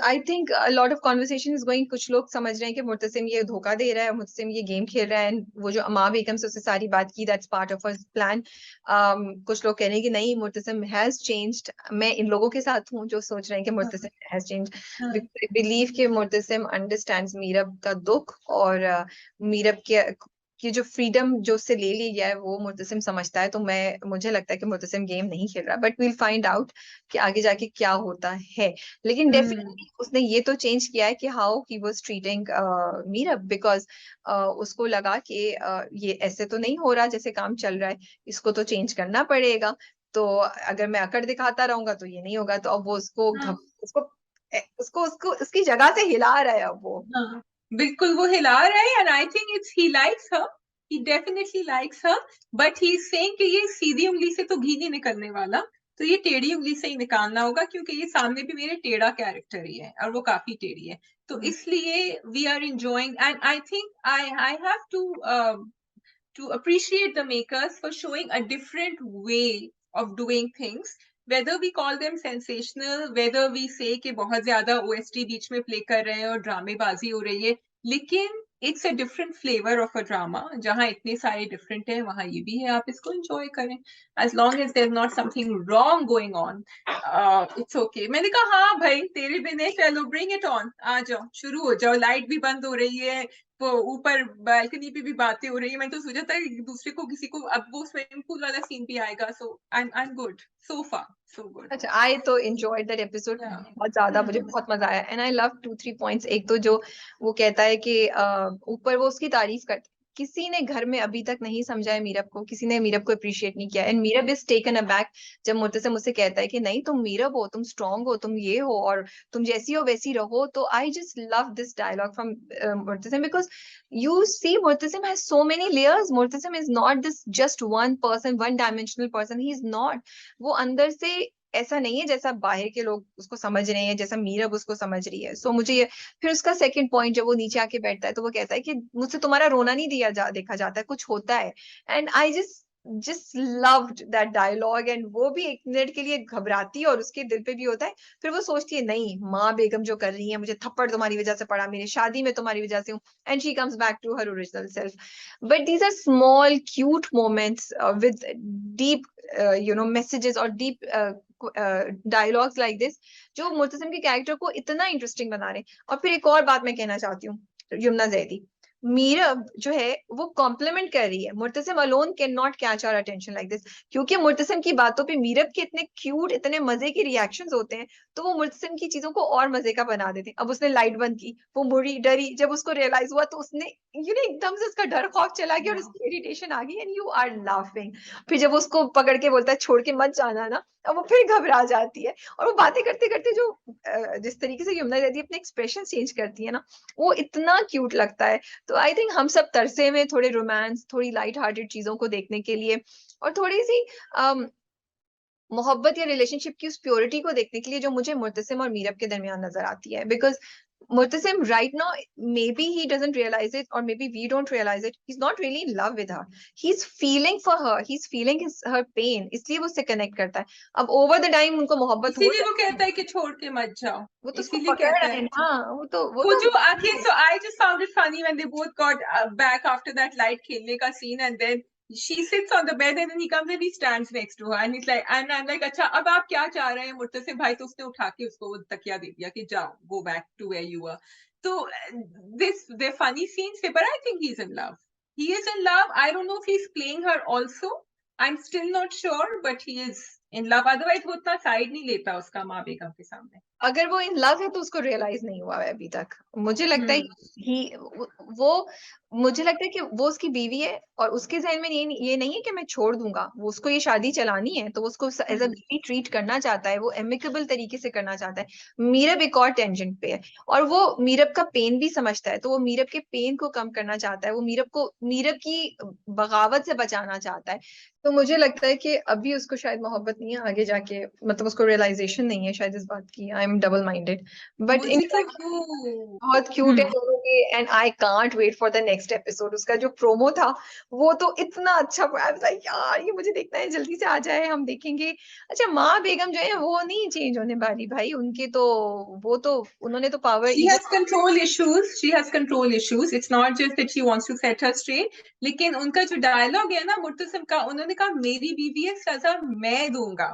I think a lot of conversation is going. कुछ लोग समझ रहे हैं कि मुर्तसिम ये धोखा दे रहा है, मुर्तसिम ये गेम खेल रहा है, वो जो माँ बेगम से उससे सारी बात की that's part of her plan. कुछ लोग कह रहे हैं कि नहीं मुर्तसिम हैज चेंज्ड. मैं इन लोगों के साथ हूँ जो सोच रहे हैं कि मुर्तसिम हैज चेंज्ड. बिलीव कि मुर्तसिम अंडरस्टैंड्स मीरब का दुख और मीरब के कि जो फ्रीडम जो उससे ले ली गया है वो मुर्तसिम समझता है. तो मुझे लगता है कि मुर्तसिम गेम नहीं खेल रहा. बट वील फाइंड आउट कि आगे जाके क्या होता है. लेकिन डेफिनेटली उसने ये तो चेंज किया है कि how he was treating Meerab, because उसको लगा कि ये ऐसे तो नहीं हो रहा जैसे काम चल रहा है, इसको तो चेंज करना पड़ेगा. तो अगर मैं अकड़ दिखाता रहूंगा तो ये नहीं होगा. तो अब वो उसको उसकी जगह से हिला रहा है अब वो. बिल्कुल वो हिला रहा है, and I think he likes her. He definitely likes her, but he is saying कि ये सीधी उंगली से तो घी नहीं निकलने वाला, तो ये टेढ़ी उंगली से ही निकालना होगा क्योंकि ये सामने भी मेरे टेढ़ा कैरेक्टर ही है और वो काफी टेढ़ी है. तो इसलिए we are enjoying, and I think I have to appreciate the makers for showing a different way of doing things. Whether we call them sensational, whether we say कि बहुत ज्यादा OST बीच में play कर रहे हैं और ड्रामेबाजी हो रही है, लेकिन it's a different flavor of a drama. जहाँ इतने सारे different हैं, वहाँ ये भी है, आप इसको enjoy करें. As long as there's not something wrong going on, it's okay. मैंने कहा हाँ भाई तेरे बिन है, चलो bring it on, आ जाओ, शुरू हो जाओ. लाइट भी बंद हो रही है, वो ऊपर बालकनी पे भी बातें हो रही है. मैंने तो सोचा था दूसरे को किसी को अब वो स्विमिंग पूल वाला सीन भी आएगा. So I am good so far, so good. अच्छा, आई तो एंजॉयड दैट एपिसोड बहुत ज्यादा. मुझे बहुत मजा आया. And I love 2-3 points. एक तो जो वो कहता है कि ऊपर वो उसकी तारीफ करता. किसी ने घर में अभी तक नहीं समझा है मीरब को, किसी ने मीरब को अप्रिशिएट नहीं किया. And Meerab is taken aback जब मुर्तसिम मुझसे कहता है कि नहीं तुम मीरब हो, तुम स्ट्रांग हो, तुम ये हो और तुम जैसी हो वैसी रहो. तो I just love this dialogue from Murtasim because you see Murtasim has so many layers. Murtasim is not this just one person, one dimensional person. He is not. वो अंदर से ऐसा नहीं है जैसा बाहर के लोग उसको समझ रहे हैं, जैसा मीरब उसको समझ रही है. सो मुझे ये फिर उसका सेकंड पॉइंट जब वो नीचे आके बैठता है तो वो कहता है कि मुझसे तुम्हारा रोना नहीं देखा जाता है, कुछ होता है. And I just loved that dialogue. and वो भी एक मिनट के लिए घबराती है और उसके दिल पे भी होता है. फिर वो सोचती है नहीं माँ बेगम जो कर रही है, मुझे थप्पड़ तुम्हारी वजह से पड़ा, मेरी शादी में तुम्हारी वजह से हूँ. and she comes back to her original self. but these are small cute moments with deep messages or deep dialogues like this जो मुर्तसिम के कैरेक्टर को इतना इंटरेस्टिंग बना रहे हैं. और फिर एक और बात मैं कहना चाहती हूँ, यमुना जैदी मीरब जो है वो कॉम्प्लीमेंट कर रही है, Murtasim alone can not catch our attention like this, क्योंकि मुर्तसिम की बातों पे मीरब के इतने क्यूट इतने मजे के रिएक्शंस होते हैं, तो वो मुर्तसिम की चीजों को और मजे का बना देते हैं। अब उसने लाइट बंद की, वो मुड़ी डरी, जब उसको रियलाइज हुआ तो उसने एकदम से उसका डर खौफ चला गया और उसकी इरिटेशन आ गई, एंड यू आर लाफिंग। फिर जब उसको पकड़ के बोलता है छोड़ के मत जाना ना, अब वो फिर घबरा जाती है, और वो बातें करते करते जो जिस तरीके से यमुना दीदी अपने एक्सप्रेशन चेंज करती है ना, वो इतना क्यूट लगता है। तो आई थिंक हम सब तरसे में थोड़े रोमांस, थोड़ी लाइट हार्टेड चीजों को देखने के लिए, और थोड़ी सी मोहब्बत या रिलेशनशिप की उस प्योरिटी को देखने के लिए जो मुझे मुर्तसिम और मीरब के दरमियान नजर आती है। Because Murtasim right now, maybe he doesn't realize it, और maybe we don't realize it, he is not really in love with her, he is feeling for her, he is feeling her pain, इसलिए वो उससे connect करता है। अब over the time उनको मोहब्बत हो इसीलिए वो जाती है, कहता है कि छोड़ के मत जाओ, वो तो उसको इसीलिए पकड़ कहता रहा है है। ना, वो वो तो जो आखिर, so I just found it funny when they both got back after that light खेलने का scene, and then she sits on the bed and then he comes and he stands next to her and he's like, and I'm like, अच्छा अब आप क्या चाह रहे हैं मुर्तसिम भाई? तो उसने उठा के उसको तकिया दे दिया कि जाओ, go back to where you were. So they're funny scenes, but I think he's in love. He is in love. I don't know if he's playing her also. I'm still not sure, but he is in love. Otherwise वो उतना side नहीं लेता उसका माँ बेगम के सामने। अगर वो इन लव है तो उसको रियलाइज नहीं हुआ है अभी तक, मुझे लगता है ही वो मुझे लगता है कि वो उसकी बीवी है, और उसके जहन में ये नहीं है कि मैं छोड़ दूंगा, वो उसको ये शादी चलानी है तो वो उसको एज अ बीवी ट्रीट करना चाहता है, वो एमिकेबल तरीके से करना चाहता है। मीरब एक और टेंशन पे है, और वो मीरब का पेन भी समझता है, तो वो मीरब के पेन को कम करना चाहता है, वो मीरब की बगावत से बचाना चाहता है। तो मुझे लगता है कि अभी उसको शायद मोहब्बत नहीं है, आगे जाके मतलब उसको रियलाइजेशन नहीं है शायद इस बात की। I am double minded, but in मुझे तो वो बहुत क्यूट है दोनों के, and I can't wait for the next episode. उसका जो प्रोमो था वो तो इतना अच्छा, लाइक यार ये मुझे देखना है, जल्दी से आ जाए, हम देखेंगे। अच्छा, माँ बेगम जो है वो नहीं चेंज होने वाली भाई, उनके तो वो तो उन्होंने तो power She has control issues. She has control issues. It's not just that she wants to set her straight. लेकिन उनका जो डायलॉग है ना मुर्तसिम का, उन्होंने कहा मेरी बीवी है, सजा मैं दूंगा।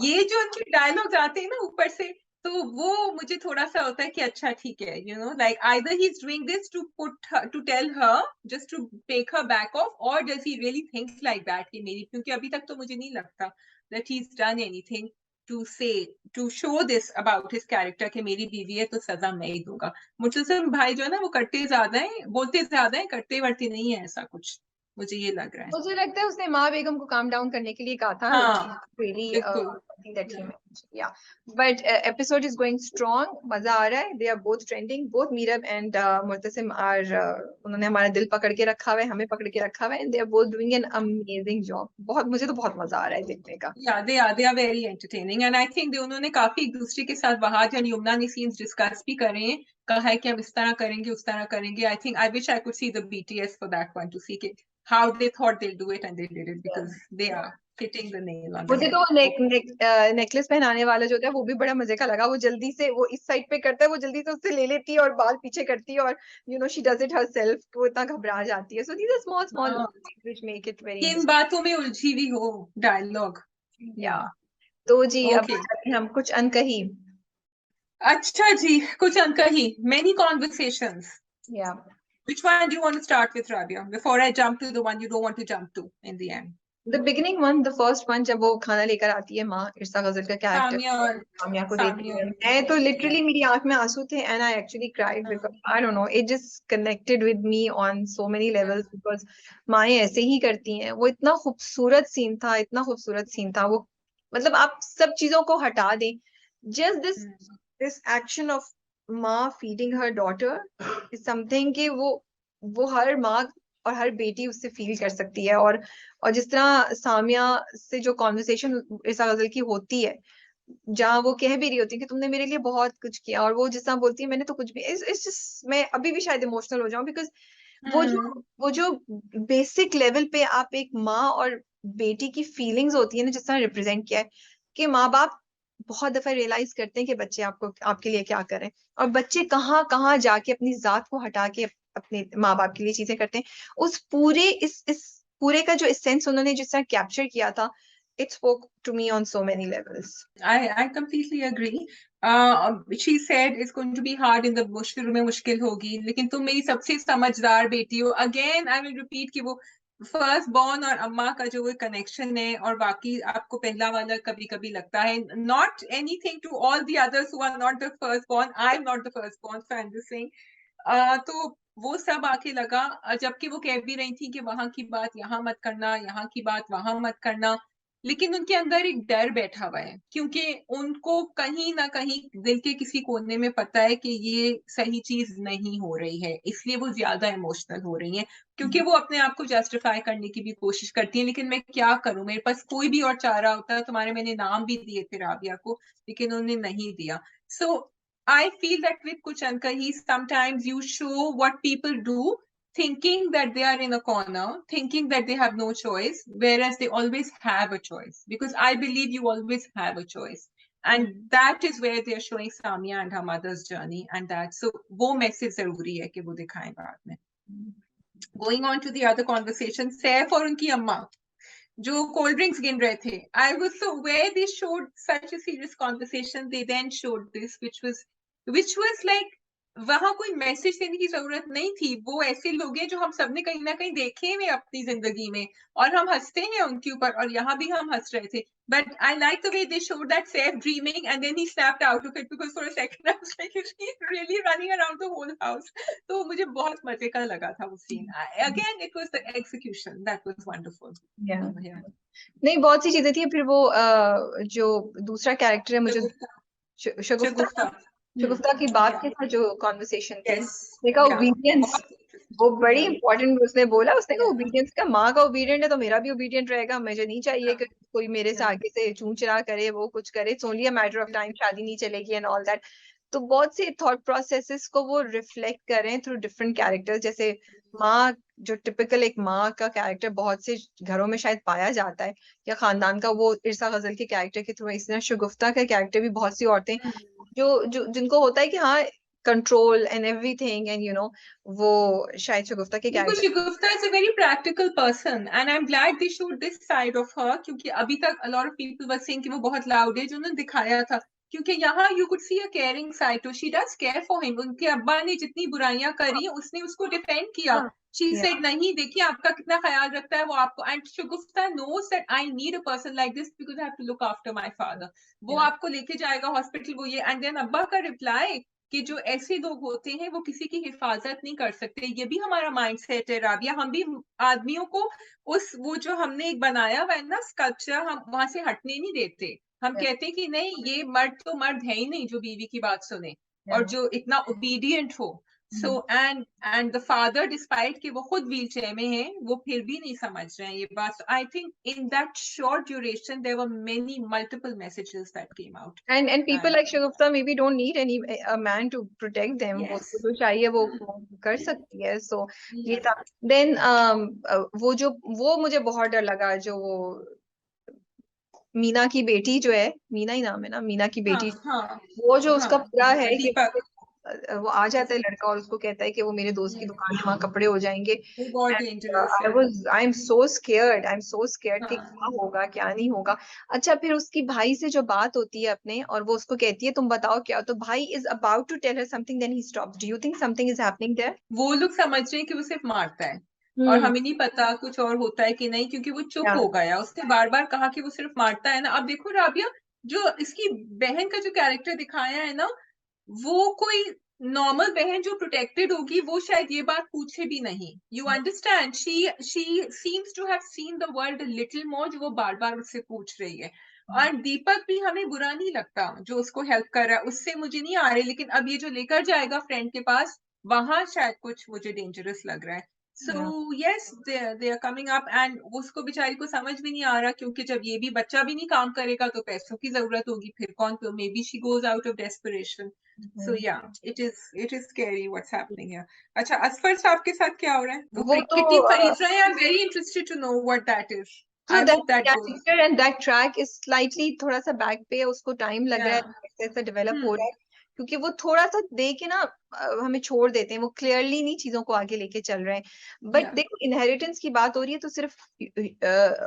ये जो उनके डायलॉग्स आते हैं ना ऊपर से, तो वो मुझे थोड़ा सा होता है कि अच्छा ठीक है, you know, like either he's doing this to put her, to tell her, just to take her back off, or does he really think like that कि मेरी, क्योंकि अभी तक तो मुझे नहीं लगता that he's done anything to say, to show this about his character कि मेरी बीवी है तो सजा मैं ही दूंगा। मुर्तसिम भाई जो है ना वो करते ज्यादा है, बोलते ज्यादा है, करते वर्ते नहीं है ऐसा कुछ, मुझे ये लग रहा है। मुझे लगता है उसने माँ बेगम को काम डाउन करने के लिए कहा था, हाँ really बिल्कुल। that he meant. Yeah, but episode is going strong, मजा आ रहा है, they are both trending, both Meerab and Murtasim are उन्होंने हमारा दिल पकड़ के रखा हुआ है, हमें पकड़ के रखा हुआ है, and they are both doing an amazing job। बहुत, मुझे तो बहुत मजा आ रहा है देखने का। Yeah, they are very entertaining and I think उन्होंने काफी एक दूसरे के साथ वहाज और यमुना ने सीन्स डिस्कस भी करे हैं, कहा है कि हम इस तरह करेंगे उस तरह करेंगे। I think I wish I could see the BTS for that one to see how they thought they'll do it and they did it because they are hitting the nail on the मुझे head. तो necklace पहनाने वाला जो था वो भी बड़ा मजे का लगा। वो जल्दी से वो इस साइड पे करता है, वो जल्दी से उससे ले लेती है और बाल पीछे करती है, और शी डज इट हरसेल्फ, वो इतना घबरा जाती है। So these are small small which make it very kind interesting. बातों में उलझी हुई हो डायलॉग। या तो जी अब ओके हम कुछ अनकही। अच्छा जी, कुछ अनकही, many conversations. या Which one do you want to start with, Rabia, before I jump to the one you don't want to jump to in the end? The beginning one, the first one, जब वो खाना लेकर आती है माँ इरसा गजल का कैरेक्टर सामिया और सामिया को देती सामिया है, और मैं तो लिटरली मेरी आंख में आंसू थे, and I actually cried because I don't know, it just connected with me on so many levels, because माएँ ऐसे ही करती हैं। वो इतना खूबसूरत सीन था, इतना खूबसूरत सीन था वो, मतलब आप सब चीजों को हटा दें, जस्ट दिस एक्शन ऑफ माँ feeding her daughter is something कि वो हर माँ और हर बेटी उससे फील कर सकती है। और जिस तरह सामिया से जो कॉन्वर्सेशन इरसा गजल की होती है, जहाँ वो कह भी रही होती है कि तुमने मेरे लिए बहुत कुछ किया, और वो जिस तरह बोलती है मैंने तो कुछ भी, इस जस्ट, मैं अभी भी शायद इमोशनल हो जाऊं, बिकॉज वो जो बेसिक लेवल पे आप एक माँ और बेटी की फीलिंग्स होती है ना, जिस तरह रिप्रेजेंट किया है, कि माँ बाप बहुत दफा रियलाइज करते हैं कि बच्चे आपके लिए क्या करें, और बच्चे कहाँ कहाँ जाके अपनी जात को हटा के अपने माँ बाप के लिए चीजें करते हैं। उस पूरे इस पूरे का जो सेंस उन्होंने जिस तरह कैप्चर किया था, it spoke to me on so many levels. I completely agree. She said it's going to be hard in the शुरू में मुश्किल होगी, लेकिन तुम मेरी सबसे समझदार बेटी हो. Again, I will repeat कि वो फर्स्ट बॉर्न और अम्मा का जो वो कनेक्शन है, और बाकी आपको पहला वाला कभी कभी लगता है. Not anything to all the others who are not the first born. I am not the first born, so I'm just saying. तो वो सब आके लगा, जबकि वो कह भी रही थी कि वहां की बात यहाँ मत करना, यहाँ की बात वहां मत करना, लेकिन उनके अंदर एक डर बैठा हुआ है, क्योंकि उनको कहीं ना कहीं दिल के किसी कोने में पता है कि ये सही चीज नहीं हो रही है, इसलिए वो ज्यादा इमोशनल हो रही हैं, क्योंकि वो अपने आप को जस्टिफाई करने की भी कोशिश करती हैं. लेकिन मैं क्या करूं, मेरे पास कोई भी और चारा होता है. तुम्हारे मैंने नाम भी दिए थे राबिया को, लेकिन उन्होंने नहीं दिया. सो I feel that with Kuch Ankahi, sometimes you show what people do, thinking that they are in a corner, thinking that they have no choice, whereas they always have a choice. Because I believe you always have a choice. And that is where they are showing Samia and her mother's journey. And that, so वो message जरूरी है कि वो दिखाएं बाद में. Going on to the other conversation, Saif और उनकी अम्मा जो कोल्ड ड्रिंक्स गिन रहे थे. I was so where they showed such a serious conversation, they then showed this, which was like वहां कोई मैसेज देने की जरूरत नहीं थी. वो ऐसे लोग हैं जो हम सबने कहीं ना कहीं देखे हुए अपनी जिंदगी में, और हम हंसते हैं उनके ऊपर, और यहाँ भी हम हंस रहे थे. But I like the way they showed that Saif dreaming and then he snapped out of it, because for a second I was like, he's really running around the whole house. तो मुझे बहुत मजे का लगा था वो scene. Again, it was the execution that was wonderful. Yeah. Yeah. नहीं, बहुत सी चीजें थी. फिर वो जो दूसरा कैरेक्टर है, मुझे शगुफ्ता की बात के साथ जो कॉन्वर्सेशन थी, देखा ओबीडियंस, वो बड़ी इंपॉर्टेंट. उसने बोला, उसने कहा ओबीडियंस का, माँ का ओबीडियंट है तो मेरा भी ओबीडियंट रहेगा. मुझे नहीं चाहिए कि कोई मेरे से आगे से चूं चरा करे, वो कुछ करे. It's only a matter of time, शादी नहीं चलेगी एंड ऑल दैट. तो बहुत से थॉट प्रोसेसेस को वो रिफ्लेक्ट कर रहे हैं थ्रू डिफरेंट कैरेक्टर्स. जैसे माँ, जो टिपिकल एक माँ का कैरेक्टर बहुत से घरों में शायद पाया जाता है, या खानदान का, वो इरसा गजल के कैरेक्टर के थ्रू. इस तरह शगुफ्ता का कैरेक्टर भी बहुत सी औरतें जो जिनको होता है कि हाँ, कंट्रोल एंड एवरीथिंग, एंड वो शायद शगुफ्ता के Because character. Shagufta is a very practical person, and I'm glad they showed this side of her, क्योंकि अभी तक a lot of people were saying कि वो बहुत loud है, जो उन्होंने दिखाया था. क्योंकि यहाँ you could see a caring side, तो she does care for him. उनके अब्बा ने जितनी बुराइयां करी, उसने उसको डिफेंड किया. She said, नहीं, देखिए आपका कितना ख्याल रखता है वो आपको. And Shagufta knows that I need a person like this because I have to look after my father. वो आपको लेके जाएगा हॉस्पिटल, वो ये. And then अब्बा का रिप्लाई कि जो ऐसे लोग होते हैं वो किसी की हिफाजत नहीं कर सकते. ये भी हमारा माइंडसेट है राबिया. हम भी आदमियों को वो जो हमने एक बनाया हुआ है ना स्कल्पचर, हम वहां से हटने नहीं देते. हम कहते हैं कि नहीं, ये मर्द तो मर्द है ही नहीं जो बीवी की बात सुने और जो इतना ओबीडियंट हो. So and the father, despite कि वो खुद व्हील चेयर में है, वो फिर भी नहीं समझ रहे हैं ये बात. I think in that short duration there were many multiple messages that came out. And people like Shagufta maybe don't need a man to protect them. वो जो चाहिए वो कर सकती है. So ये था. Then वो मुझे बहुत डर लगा, जो वो मीना की बेटी जो है, मीना ही नाम है ना, मीना की बेटी. वो जो उसका पूरा है कि वो आ जाता है लड़का और उसको कहता है कि वो मेरे दोस्त की दुकान है, वहां कपड़े हो जाएंगे. आई एम सो स्केयर्ड कि क्या होगा क्या नहीं होगा. अच्छा, फिर उसकी भाई से जो बात होती है अपने, और वो उसको कहती है तुम बताओ क्या, तो भाई is about to tell her something, then he stops. Do you think something is happening there? वो लोग समझ रहे हैं कि वो सिर्फ मारता है, और हमें नहीं पता कुछ और होता है कि नहीं, क्योंकि वो चुप हो गया. उसने बार बार कहा कि वो सिर्फ मारता है ना. अब देखो राबिया, जो इसकी बहन का जो कैरेक्टर दिखाया है ना, वो कोई नॉर्मल बहन जो प्रोटेक्टेड होगी वो शायद ये बात पूछे भी नहीं. You understand, she seems to have seen the world little more, जो वो बार बार उससे पूछ रही है. और दीपक भी हमें बुरा नहीं लगता जो उसको हेल्प कर रहा है, उससे मुझे नहीं आ रहे. लेकिन अब ये जो लेकर जाएगा फ्रेंड के पास, वहां शायद कुछ मुझे डेंजरस लग रहा है. So yes, they are coming up, and उसको बेचारी को समझ भी नहीं आ रहा, क्योंकि जब ये भी बच्चा भी नहीं काम करेगा तो पैसों की जरूरत होगी, फिर कौन. तो may be she goes out of desperation. So yeah, it is scary what's happening here. अच्छा, असफर साहब के साथ क्या हो रहा है? वो कितनी खरीद रहे हैं? I'm very interested to know what that is. So that character and that track is slightly थोड़ा सा बैक पे है, उसको टाइम लग रहा है, ऐसा डेवलप हो रहा है. क्योंकि वो थोड़ा सा दे के ना हमें छोड़ देते हैं, वो क्लियरली नहीं चीजों को आगे लेके चल रहे हैं। बट देखो इनहेरिटेंस की बात हो रही है तो सिर्फ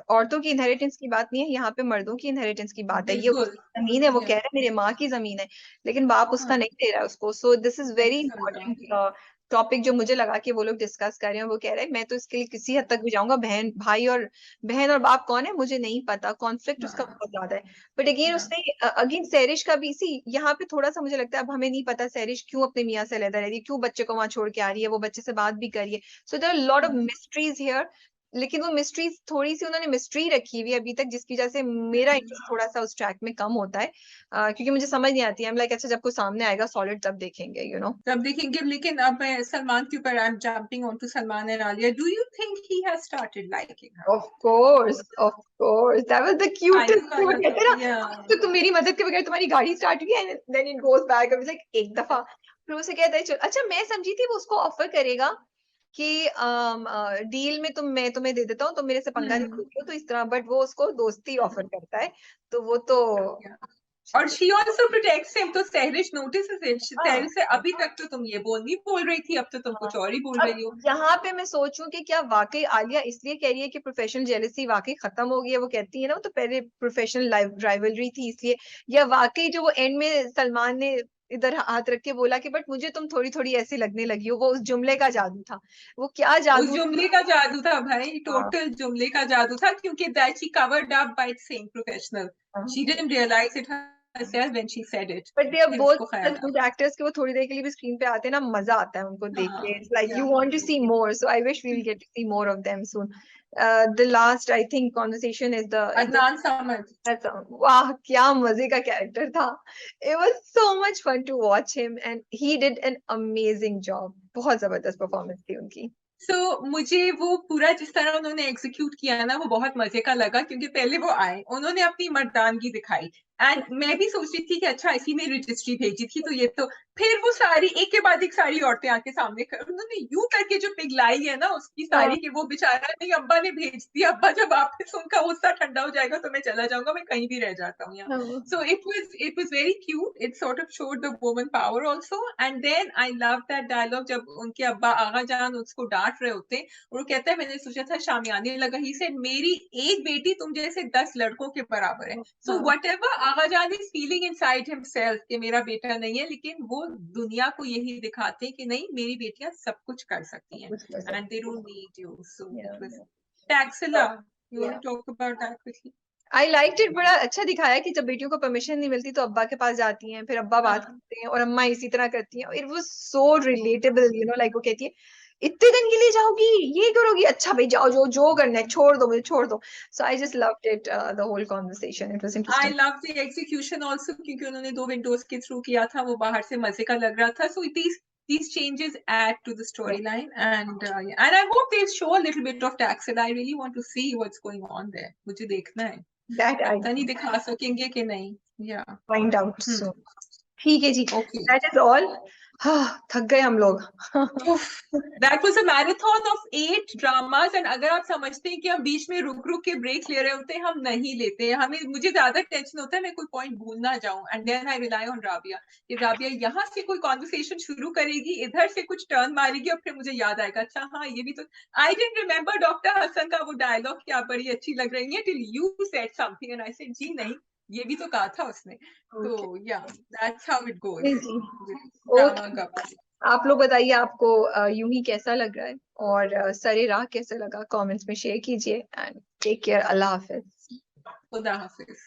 औरतों की इनहेरिटेंस की बात नहीं है, यहाँ पे मर्दों की इनहेरिटेंस की बात है। ये बिल्कुल उसकी जमीन है, वो कह रहा है मेरे माँ की जमीन है, लेकिन बाप उसका नहीं दे रहा है उसको। So this is very important topic जो मुझे लगा कि वो लोग डिस्कस कर रहे हैं। वो कह रहे हैं मैं तो इसके लिए किसी हद तक भी जाऊंगा, बहन और बाप कौन है मुझे नहीं पता, कॉन्फ्लिक्ट उसका बहुत ज्यादा है। बट अगेन उसने अगेन सैरिश का भी सी यहाँ पे थोड़ा सा मुझे लगता है अब हमें नहीं पता सैरिश क्यों अपने मियाँ से अलग रह रही है, क्यों बच्चे को वहां छोड़ के आ रही है, वो बच्चे से बात भी कर रही है। So there are lot of mysteries here, लेकिन वो मिस्ट्रीज थोड़ी सी उन्होंने मिस्ट्री रखी हुई है अभी तक, जिसकी वजह से मेरा इंटरेस्ट थोड़ा सा उस ट्रैक में कम होता है, क्योंकि मुझे समझ नहीं आती है। लाइक अच्छा जब कोई सामने आएगा सॉलिड तब देखेंगे, यू नो तब देखेंगे। लेकिन अब मैं सलमान के ऊपर, I am jumping on to Salman and Alia, do you think he has started liking her? Of course that was the cutest. वो कहते हैं ना yeah. तो तुम मेरी मदद के बगैर तुम्हारी गाड़ी स्टार्ट हुई and then it goes back, अब लाइक एक दफा फिर उसे कहता है चल। अच्छा मैं समझी थी वो उसको ऑफर करेगा कि डील में मैं तुम्हें दे देता हूँ, तुम मेरे से पंगा नहीं लो तो इस तरह, बट वो उसको दोस्ती ऑफर करता है, तो वो तो और she also protects him, तो सहरिश notices it. सहरिश से अभी तक तो तुम ये बोल रही थी, अब तो तुम कुछ और ही बोल रही हो। यहाँ पे मैं सोचूं कि क्या वाकई आलिया इसलिए कह रही है कि प्रोफेशनल जेलसी वाकई खत्म हो गई है, वो कहती है ना तो पहले प्रोफेशनल राइवलरी थी इसलिए, या वाकई जो वो एंड में सलमान ने इधर हाथ रख के बोला कि बट मुझे तुम थोड़ी थोड़ी ऐसी लगने लगी हो, वो उस जुमले का जादू था, वो क्या जादू उस जुमले का जादू था भाई, टोटल जुमले का जादू था, क्योंकि that she covered up by saying professional. She didn't realize it herself when she said it. But they are फिर बोथ उसको ख्याल गुड एक्टर्स के वो थोड़ी देर के लिए भी स्क्रीन पे आते हैं ना, मजा आता है उनको देख के, it's like you yeah. Want to see more, so I wish we will get to see more of them soon. The last I think conversation is the Adnan Samad. वाह क्या मजे का कैरेक्टर था, it was so much fun to watch him and he did an amazing job, बहुत जबरदस्त performance थी उनकी। मुझे वो पूरा जिस तरह उन्होंने एग्जीक्यूट किया ना, वो बहुत मजे का लगा, क्योंकि पहले वो आए, उन्होंने अपनी मर्दानगी दिखाई, एंड मैं भी सोच रही थी कि अच्छा इसी ने रजिस्ट्री भेजी थी, तो ये तो फिर वो सारी एक के बाद एक सारी औरतें आके सामने उन्होंने यूं करके जो पिघलाई है ना उसकी सारी, कि वो बेचारा नहीं अब्बा ने भेज दिया, अब्बा जब वापस उनका गुस्सा ठंडा हो जाएगा तो मैं चला जाऊंगा, मैं कहीं भी रह जाता हूँ यहाँ। So it was very cute, it sort of showed the woman power also. And then I love that dialogue जब उनके अब्बा आगा जान उसको डांट रहे होते हैं और वो कहता है मैंने सोचा था शामियाने लगा, ही सेड मेरी एक बेटी तुम जैसे 10 लड़कों के बराबर है। सो व्हाटएवर आगा जान इज फीलिंग इनसाइड हिमसेल्फ कि मेरा बेटा नहीं है, लेकिन वो दुनिया को यही दिखाते हैं कि नहीं मेरी बेटियां सब कुछ कर सकती हैं, and they don't need you. So it was Taxila, you want to talk about that quickly? I like it, बड़ा अच्छा दिखाया कि जब बेटियों को परमिशन नहीं मिलती तो अब्बा के पास जाती हैं, फिर अब्बा बात करते हैं और अम्मा इसी तरह करती हैं। It was so relatable, you know like वो कहती है इतने दिन के लिए जाओगी, ये करोगी, अच्छा भाई जाओ, जो जो करना है छोड़ दो मुझे, छोड़ दो। So I just loved it, the whole conversation, it was I interesting. love the execution also, क्योंकि उन्होंने 2 विंडोज के थ्रू किया था, वो बाहर से मजे का लग रहा था। So these changes add to the storyline, and I hope they show a little bit of Taxila. I really want to see what's going on there. मुझे देखना है, दैट आई पता नहीं दिखा सकेंगे कि नहीं। Yeah. फाइंड आउट सो ठीक है जी, Okay. That is all. हाँ थक गए हम लोग। That was a marathon of 8 dramas, and अगर आप समझते हैं कि हम बीच में रुक रुक के ब्रेक ले रहे होते हैं, हम नहीं लेते हैं। मुझे ज्यादा टेंशन होता है मैं कोई पॉइंट भूल ना जाऊं, and then I rely on Rabia कि राबिया यहाँ से कोई कॉन्वर्सेशन शुरू करेगी, इधर से कुछ टर्न मारेगी और फिर मुझे याद आएगा अच्छा हाँ ये भी तो। I didn't remember doctor Hasan का वो डायलॉग कि आप बड़ी अच्छी लग रही है till you said something, and I said जी नहीं ये भी तो कहा था उसने। तो या दैट्स हाउ इट गोज। आप लोग बताइए आपको यूं ही कैसा लग रहा है, और सरे राह कैसा लगा, कमेंट्स में शेयर कीजिए, एंड टेक केयर, अल्लाह हाफिज। खुदा हाफिज।